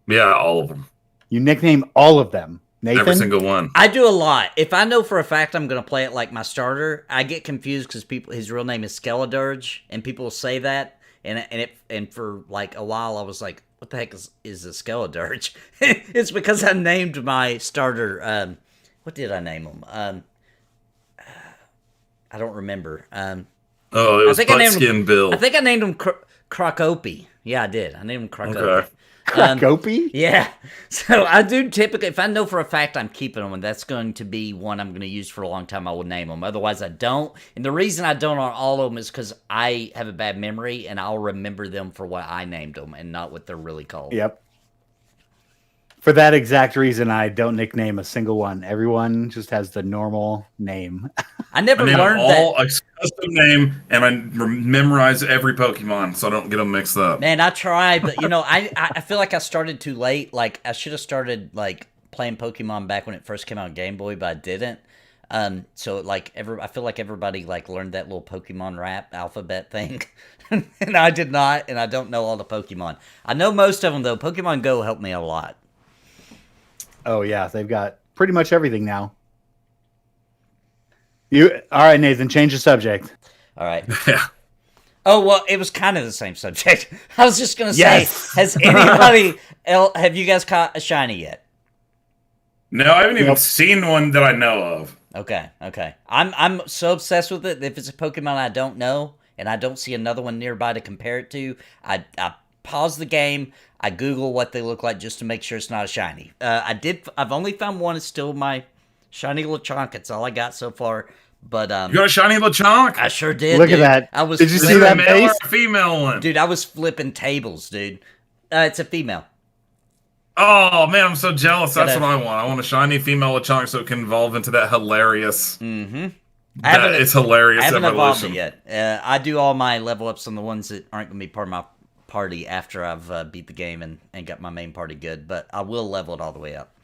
Yeah, all of them. You nickname all of them, Nathan? Every single one. I do a lot. If I know for a fact I'm going to play it like my starter, I get confused because his real name is Skeledirge, and people say that, and for like a while I was like, what the heck is a Skeledirge? It's because I named my starter. What did I name him? I don't remember. It was Buttskin Bill. I think I named him Crocopy. Yeah, I did. I named him Crocopy. Okay. Crocopy? Yeah. So I do typically, if I know for a fact I'm keeping them, and that's going to be one I'm going to use for a long time, I will name them. Otherwise, I don't. And the reason I don't on all of them is because I have a bad memory, and I'll remember them for what I named them and not what they're really called. Yep. For that exact reason, I don't nickname a single one. Everyone just has the normal name. I never learned that. A custom name, and I memorize every Pokemon so I don't get them mixed up. Man, I try, but you know, I feel like I started too late. Like I should have started like playing Pokemon back when it first came out on Game Boy, but I didn't. So like I feel like everybody like learned that little Pokemon rap alphabet thing, and I did not, and I don't know all the Pokemon. I know most of them though. Pokemon Go helped me a lot. Oh yeah, they've got pretty much everything now. All right, Nathan, change the subject. All right. Yeah. Oh well, it was kind of the same subject. I was just gonna say, has anybody else? Have you guys caught a shiny yet? No, I haven't even seen one that I know of. Okay. I'm so obsessed with it. If it's a Pokemon I don't know and I don't see another one nearby to compare it to, I pause the game. I Google what they look like just to make sure it's not a shiny. I've only found one. It's still my shiny Lechonk. It's all I got so far. But you got a shiny Lechonk? I sure did. Look at that. Did you see that male face? or a female one? Dude, I was flipping tables, dude. It's a female. Oh man, I'm so jealous. That's Gotta- what I want. I want a shiny female Lechonk so it can evolve into that hilarious. Mm-hmm. It's hilarious. I haven't evolved evolution. it yet. I do all my level ups on the ones that aren't going to be part of my party after I've beat the game and got my main party good. But I will level it all the way up.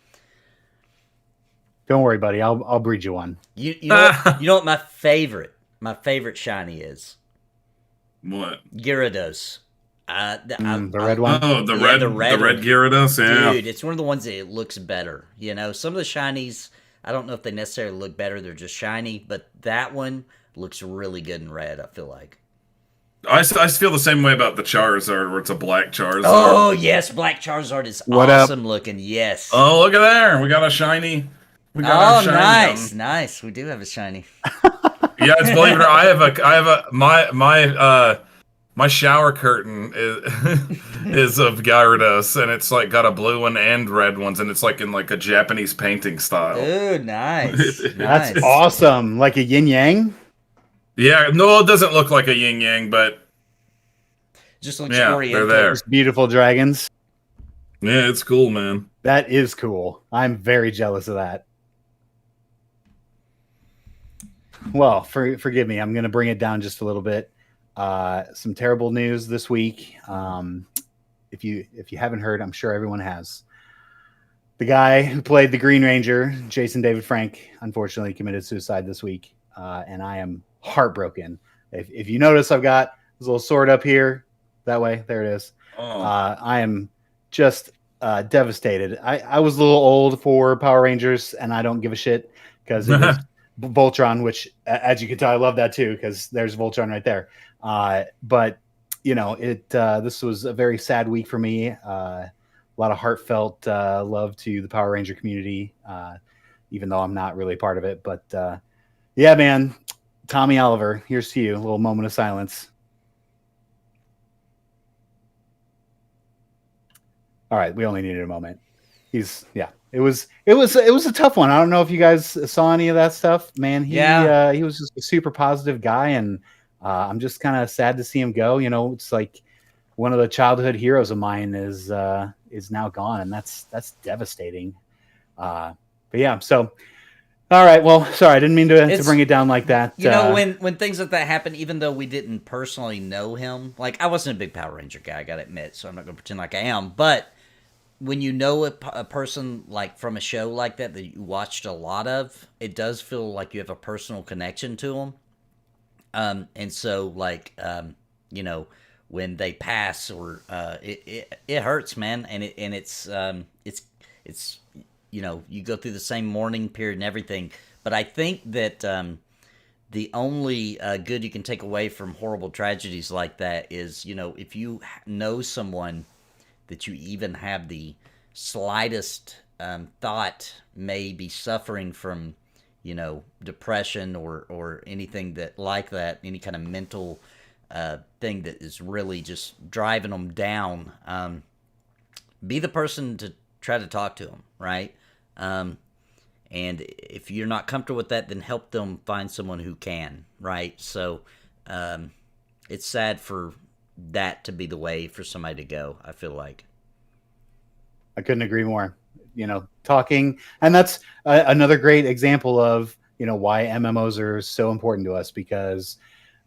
Don't worry, buddy. I'll breed you one. You know what, you know what my favorite shiny is? What? Gyarados. The red one. Oh, the red Gyarados. Yeah, dude, it's one of the ones that it looks better. You know, some of the shinies, I don't know if they necessarily look better. They're just shiny, but that one looks really good in red. I feel like. I feel the same way about the Charizard, where it's a black Charizard. Oh yes, Black Charizard is awesome looking. Yes. Oh, look at there. We got a shiny. Nice. We do have a shiny. Yeah, it's believe it or not, I have my shower curtain is of Gyarados, and it's like got a blue one and red ones, and it's like in like a Japanese painting style. Ooh, nice. That's awesome. Like a yin yang. Yeah, no, it doesn't look like a yin yang, but just looks oriental. They're there. Those beautiful dragons. Yeah, it's cool, man. That is cool. I'm very jealous of that. Well, forgive me. I'm going to bring it down just a little bit. Some terrible news this week. If you haven't heard, I'm sure everyone has. The guy who played the Green Ranger, Jason David Frank, unfortunately committed suicide this week, and I am heartbroken. If you notice, I've got this little sword up here. That way, there it is. Oh. I am just devastated. I was a little old for Power Rangers, and I don't give a shit because it was Voltron, which, as you can tell, I love that too because there's Voltron right there. But you know, this was a very sad week for me. A lot of heartfelt love to the Power Ranger community, even though I'm not really part of it. But yeah, man, Tommy Oliver, here's to you. A little moment of silence. All right, we only needed a moment. It was a tough one. I don't know if you guys saw any of that stuff, man. He was just a super positive guy, and I'm just kind of sad to see him go. You know, it's like one of the childhood heroes of mine is now gone, and that's devastating. But yeah, so all right. Well, sorry, I didn't mean to bring it down like that. You know, when things like that happen, even though we didn't personally know him, like I wasn't a big Power Ranger guy, I gotta admit, so I'm not gonna pretend like I am, but when you know a person like from a show like that you watched a lot of, it does feel like you have a personal connection to them. And so like, you know, when they pass or, it hurts, man. And it's, you know, you go through the same mourning period and everything. But I think that, the only good you can take away from horrible tragedies like that is, you know, if you know someone that you even have the slightest thought may be suffering from, you know, depression or anything that like that, any kind of mental thing that is really just driving them down, be the person to try to talk to them, right? And if you're not comfortable with that, then help them find someone who can, right? So it's sad for that to be the way for somebody to go, I feel like. I couldn't agree more. You know, talking, and that's another great example of, you know, why MMOs are so important to us, because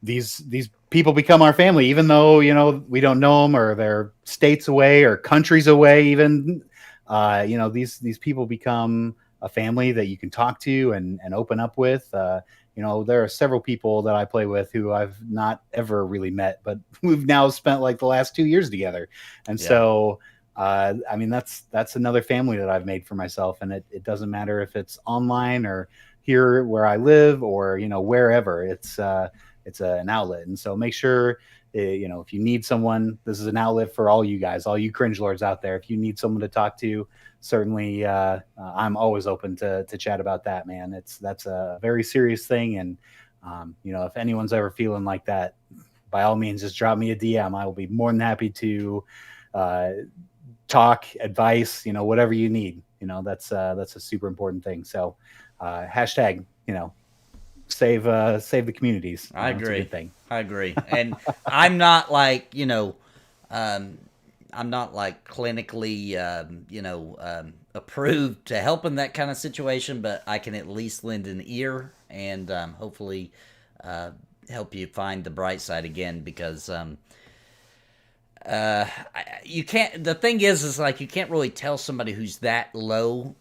these people become our family, even though, you know, we don't know them or they're states away or countries away. Even, you know, these people become a family that you can talk to and open up with. You know, there are several people that I play with who I've not ever really met, but we've now spent like the last 2 years together, and so. I mean, that's another family that I've made for myself, and it doesn't matter if it's online or here where I live or, you know, wherever. It's an outlet, and so make sure, you know, if you need someone, this is an outlet for all you guys, all you cringe lords out there. If you need someone to talk to, certainly I'm always open to chat about that, man. That's a very serious thing, and you know, if anyone's ever feeling like that, by all means, just drop me a DM. I will be more than happy to talk, advice, you know, whatever you need. You know, that's a super important thing. So hashtag, you know, save the communities. I agree. It's a good thing. I agree. And I'm not like, you know, I'm not like clinically, approved to help in that kind of situation, but I can at least lend an ear and hopefully help you find the bright side again, because you can't. The thing is like you can't really tell somebody who's that low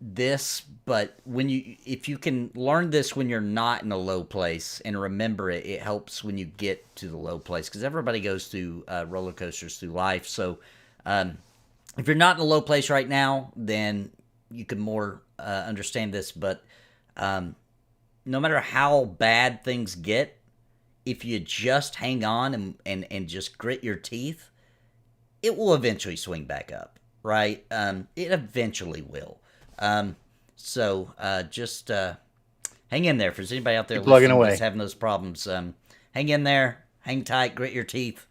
this, but if you can learn this when you're not in a low place and remember it, it helps when you get to the low place, because everybody goes through roller coasters through life. So if you're not in a low place right now, then you can more understand this. But no matter how bad things get, if you just hang on and just grit your teeth, it will eventually swing back up, right? It eventually will. So just hang in there. If there's anybody out there listening that's having those problems, hang in there, hang tight, grit your teeth,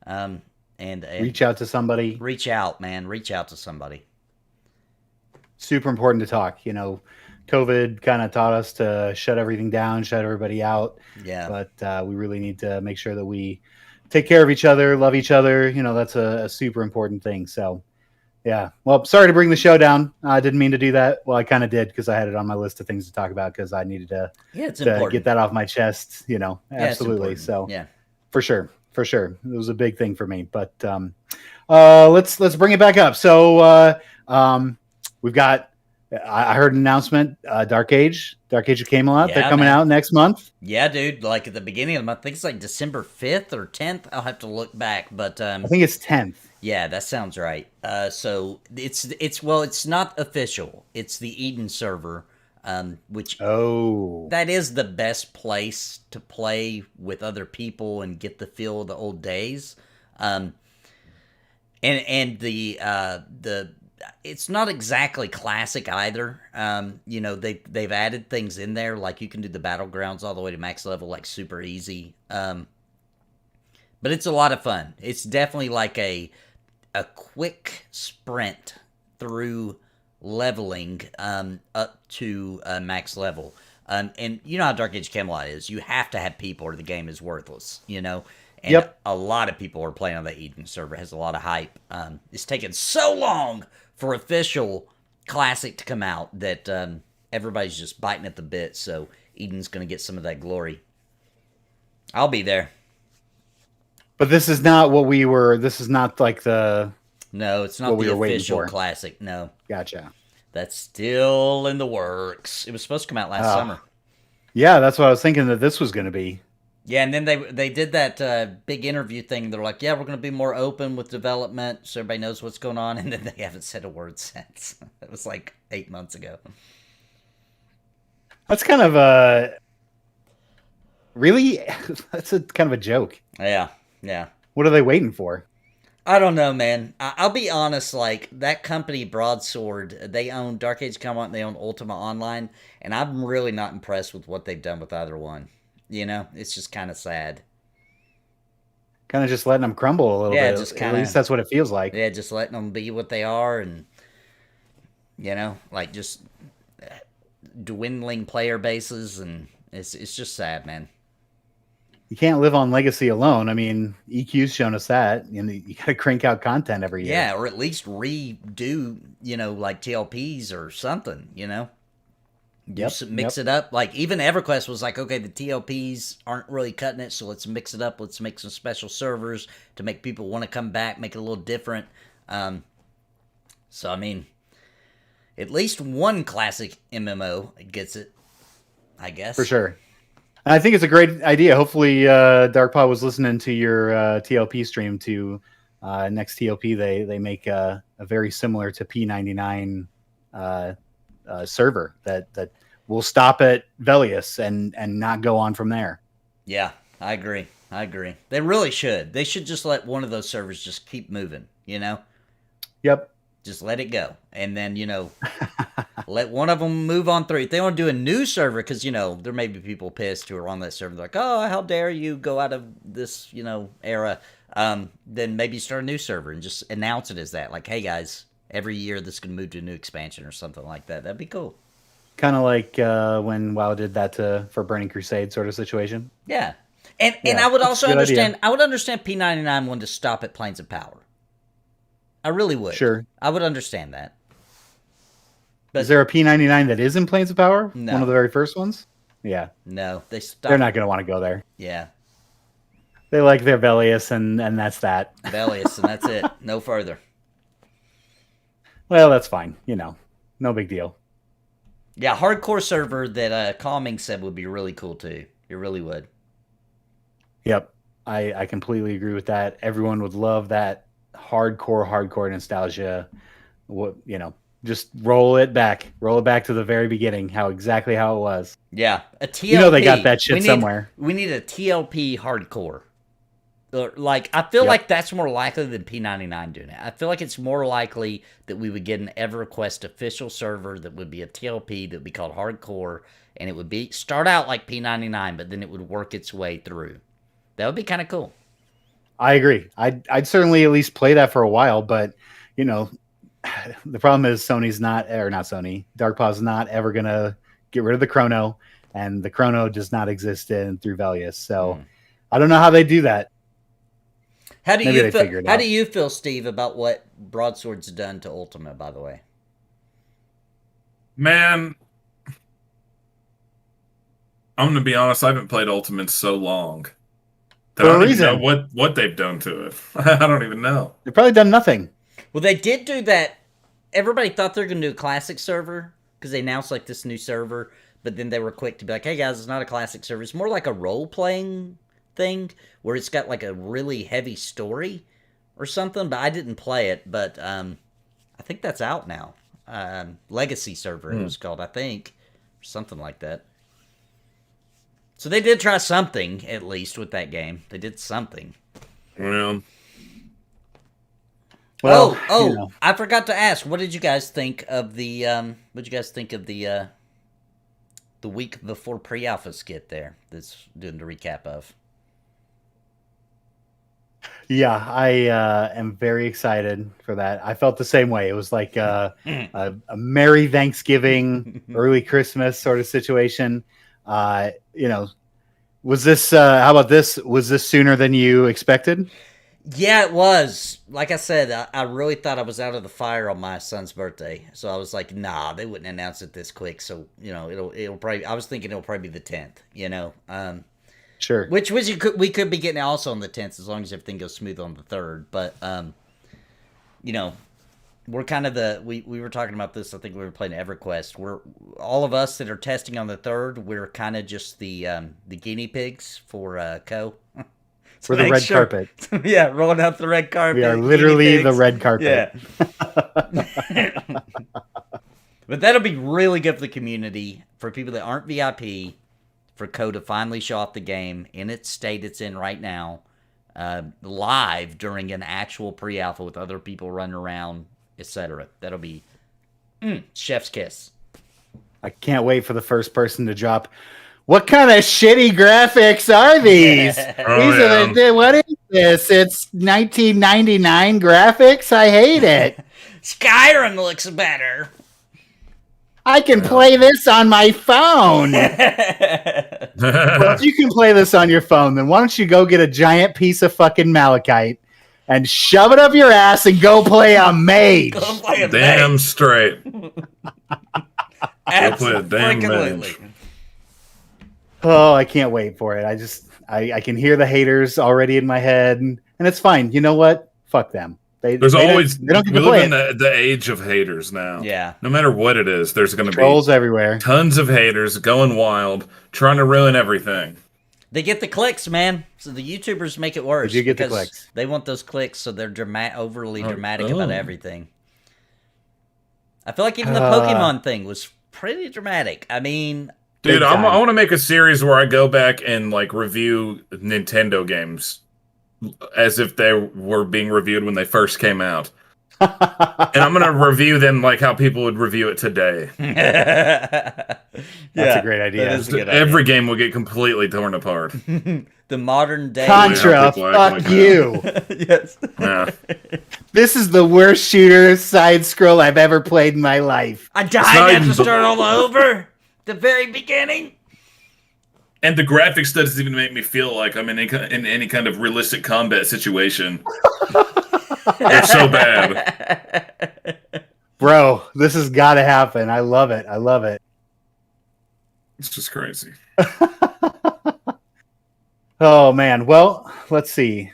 and reach out to somebody. Reach out, man. Reach out to somebody. Super important to talk. COVID kind of taught us to shut everything down, shut everybody out. Yeah. But we really need to make sure that we take care of each other, love each other. That's a super important thing. So, yeah. Well, sorry to bring the show down. I didn't mean to do that. Well, I kind of did, because I had it on my list of things to talk about, because I needed to get that off my chest. Absolutely. So, yeah, for sure. It was a big thing for me. But let's bring it back up. So we've got. I heard an announcement, Dark Age of Camelot. They're coming out next month. Yeah, dude. Like at the beginning of the month, I think it's like December 5th or 10th. I'll have to look back, but I think it's 10th. Yeah, that sounds right. So it's not official. It's the Eden server, which that is the best place to play with other people and get the feel of the old days. And the it's not exactly classic either. They've added things in there, like you can do the battlegrounds all the way to max level, like super easy. But it's a lot of fun. It's definitely like a quick sprint through leveling up to max level. And you know how Dark Age Camelot is. You have to have people or the game is worthless, And a lot of people are playing on the Eden server. It has a lot of hype. It's taken so long for official classic to come out that everybody's just biting at the bit. So Eden's going to get some of that glory. I'll be there. But this is not what we were. This is not like the. No, it's not the official classic. No. Gotcha. That's still in the works. It was supposed to come out last summer. Yeah, that's what I was thinking that this was going to be. Yeah, and then they did that big interview thing. They're like, yeah, we're going to be more open with development so everybody knows what's going on. And then they haven't said a word since. It was like 8 months ago. That's kind of a... Really? That's kind of a joke. Yeah. What are they waiting for? I don't know, man. I'll be honest, like, that company, Broadsword, they own Dark Age Camelot and they own Ultima Online, and I'm really not impressed with what they've done with either one. It's just kind of sad. Kind of just letting them crumble a little bit. Just kinda, at least that's what it feels like. Yeah, just letting them be what they are, and like just dwindling player bases, and it's just sad, man. You can't live on legacy alone. I mean, EQ's shown us that. You got to crank out content every year. Yeah, or at least redo, like TLPs or something. Mix it up. Like, even EverQuest was like, okay, the TLPs aren't really cutting it, so let's mix it up. Let's make some special servers to make people want to come back, make it a little different. So, I mean, at least one classic MMO gets it, I guess. For sure. I think it's a great idea. Hopefully, Darkpaw was listening to your TLP stream to next TLP. They make a very similar to P99 server that will stop at Velius and not go on from there. Yeah, I agree. They really should. They should just let one of those servers just keep moving, Yep. Just let it go. And then, let one of them move on through. If they want to do a new server, because, there may be people pissed who are on that server. They're like, oh, how dare you go out of this, era. Then maybe start a new server and just announce it as that. Like, hey, guys, every year this can move to a new expansion or something like that. That'd be cool. Kind of like when WoW did that for Burning Crusade sort of situation. Yeah. And I would also understand, I would understand P99 wanted to stop at Planes of Power. I really would. Sure. I would understand that. But is there a P99 that is in Planes of Power? No. One of the very first ones? Yeah. No, they're not going to want to go there. Yeah. They like their Velius, and that's that. Velius, and that's it. No further. Well, that's fine. You know, no big deal. Yeah, hardcore server that Calming said would be really cool too. It really would. Yep. I completely agree with that. Everyone would love that hardcore nostalgia. What, you know, just roll it back to the very beginning, exactly how it was. Yeah, a TLP. You know they got that shit somewhere. We need a TLP hardcore. Like, I feel like that's more likely than P99 doing it. I feel like it's more likely that we would get an EverQuest official server that would be a TLP that would be called hardcore, and it would be start out like P99, but then it would work its way through. That would be kind of cool. I agree. I'd certainly at least play that for a while, but you know, the problem is Darkpaw's not ever gonna get rid of the chrono, and the chrono does not exist through Velius. So I don't know how they do that. How do you feel, Steve, about what Broadsword's done to Ultima, by the way? Man, I'm gonna be honest, I haven't played Ultima in so long that I don't even know what they've done to it. I don't even know. They've probably done nothing. Well, they did do that. Everybody thought they were gonna do a classic server because they announced like this new server, but then they were quick to be like, "Hey guys, it's not a classic server. It's more like a role-playing thing where it's got like a really heavy story or something." But I didn't play it, but I think that's out now. Legacy server it was called, I think, or something like that. So they did try something, at least, with that game. They did something. Well, you know. I forgot to ask. What did you guys think of the? The week before pre-alpha skit there? That's doing the recap of. Yeah, I am very excited for that. I felt the same way. It was like a Merry Thanksgiving, early Christmas sort of situation. You know, was this? How about this? Was this sooner than you expected? Yeah, it was. Like I said, I really thought I was out of the fire on my son's birthday, so I was like, nah, they wouldn't announce it this quick. So you know, it'll probably. I was thinking it'll probably be the 10th. You know, sure. Which we could be getting also on the 10th as long as everything goes smooth on the 3rd. But you know, we're kind of we were talking about this. I think we were playing EverQuest. We're all of us that are testing on the 3rd. We're kind of just the guinea pigs for Co. For the red carpet. Yeah, rolling out the red carpet. We are literally the red carpet. Yeah. But that'll be really good for the community, for people that aren't VIP, for Co to finally show off the game in its state it's in right now, live during an actual pre-alpha with other people running around, etc. That'll be chef's kiss. I can't wait for the first person to drop. What kind of shitty graphics are these? What is this? It's 1999 graphics? I hate it. Skyrim looks better. I can play this on my phone. Well, if you can play this on your phone, then why don't you go get a giant piece of fucking malachite and shove it up your ass and go play a mage? Damn straight. Go play a damn mage. Oh, I can't wait for it. I can hear the haters already in my head, and it's fine. You know what? Fuck them. We live in the age of haters now. Yeah. No matter what it is, there's going to be trolls everywhere. Tons of haters going wild, trying to ruin everything. They get the clicks, man. So the YouTubers make it worse. Did you get the clicks? They want those clicks, so they're overly dramatic about everything. I feel like even the Pokemon thing was pretty dramatic. I mean... Dude, I want to make a series where I go back and like review Nintendo games as if they were being reviewed when they first came out. And I'm going to review them like how people would review it today. That's a great idea. That is a good Every game will get completely torn apart. The modern day Contra, fuck you. Yes. Yeah. This is the worst shooter side scroll I've ever played in my life. I died and had to start all over. The very beginning. And the graphics doesn't even make me feel like I'm in any kind of realistic combat situation. They're so bad. Bro, this has got to happen. I love it. I love it. It's just crazy. Oh, man. Well, let's see.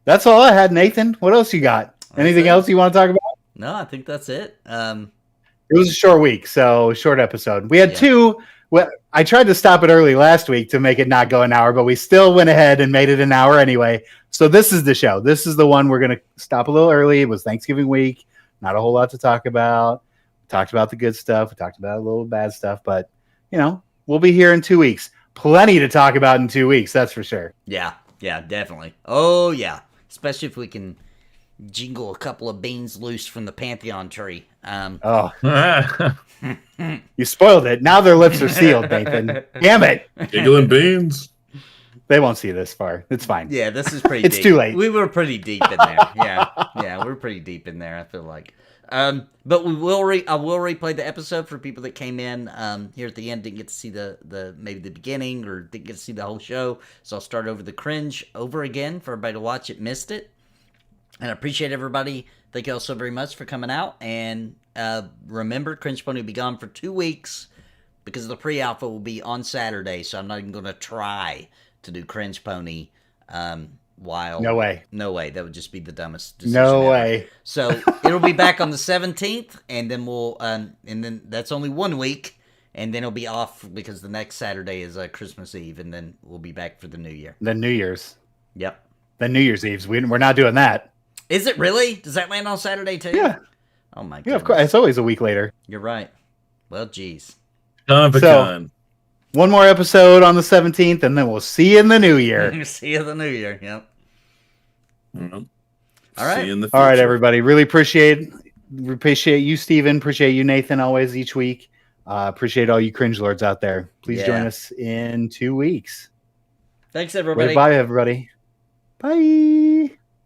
That's all I had, Nathan. What else you got? Anything else you want to talk about? No, I think that's it. It was a short week, so short episode. We had two. Well, I tried to stop it early last week to make it not go an hour, but we still went ahead and made it an hour anyway. So this is the show. This is the one we're going to stop a little early. It was Thanksgiving week. Not a whole lot to talk about. We talked about the good stuff. We talked about a little bad stuff, but we'll be here in 2 weeks. Plenty to talk about in 2 weeks. That's for sure. Yeah, definitely. Oh yeah, especially if we can jingle a couple of beans loose from the Pantheon tree. You spoiled it. Now their lips are sealed, Nathan. Damn it. Jiggling beans. They won't see this far. It's fine. Yeah, this is pretty It's deep. too late. We were pretty deep in there. Yeah, we're pretty deep in there, I feel like. But we will I will replay the episode for people that came in here at the end, didn't get to see the maybe the beginning or didn't get to see the whole show. So I'll start over the Cringe over again for everybody to watch it, missed it. And I appreciate everybody. Thank you all so very much for coming out. And remember, CringePony will be gone for 2 weeks because the pre-alpha will be on Saturday. So I'm not even going to try to do CringePony while... No way. That would just be the dumbest decision No ever. way. So it'll be back on the 17th. And then we'll... and then that's only 1 week. And then it'll be off because the next Saturday is Christmas Eve. And then we'll be back for the New Year. The New Year's. Yep. The New Year's Eve's. We're not doing that. Is it really? Does that land on Saturday too? Yeah. Oh my god. Yeah, of course. It's always a week later. You're right. Well, geez. So, one more episode on the 17th, and then we'll see you in the new year. See you in the new year. Yep. Mm-hmm. All right. See you in the All right, everybody. Really appreciate you, Steven. Appreciate you, Nathan, always each week. Appreciate all you cringe lords out there. Please join us in 2 weeks. Thanks, everybody. Bye, everybody. Bye.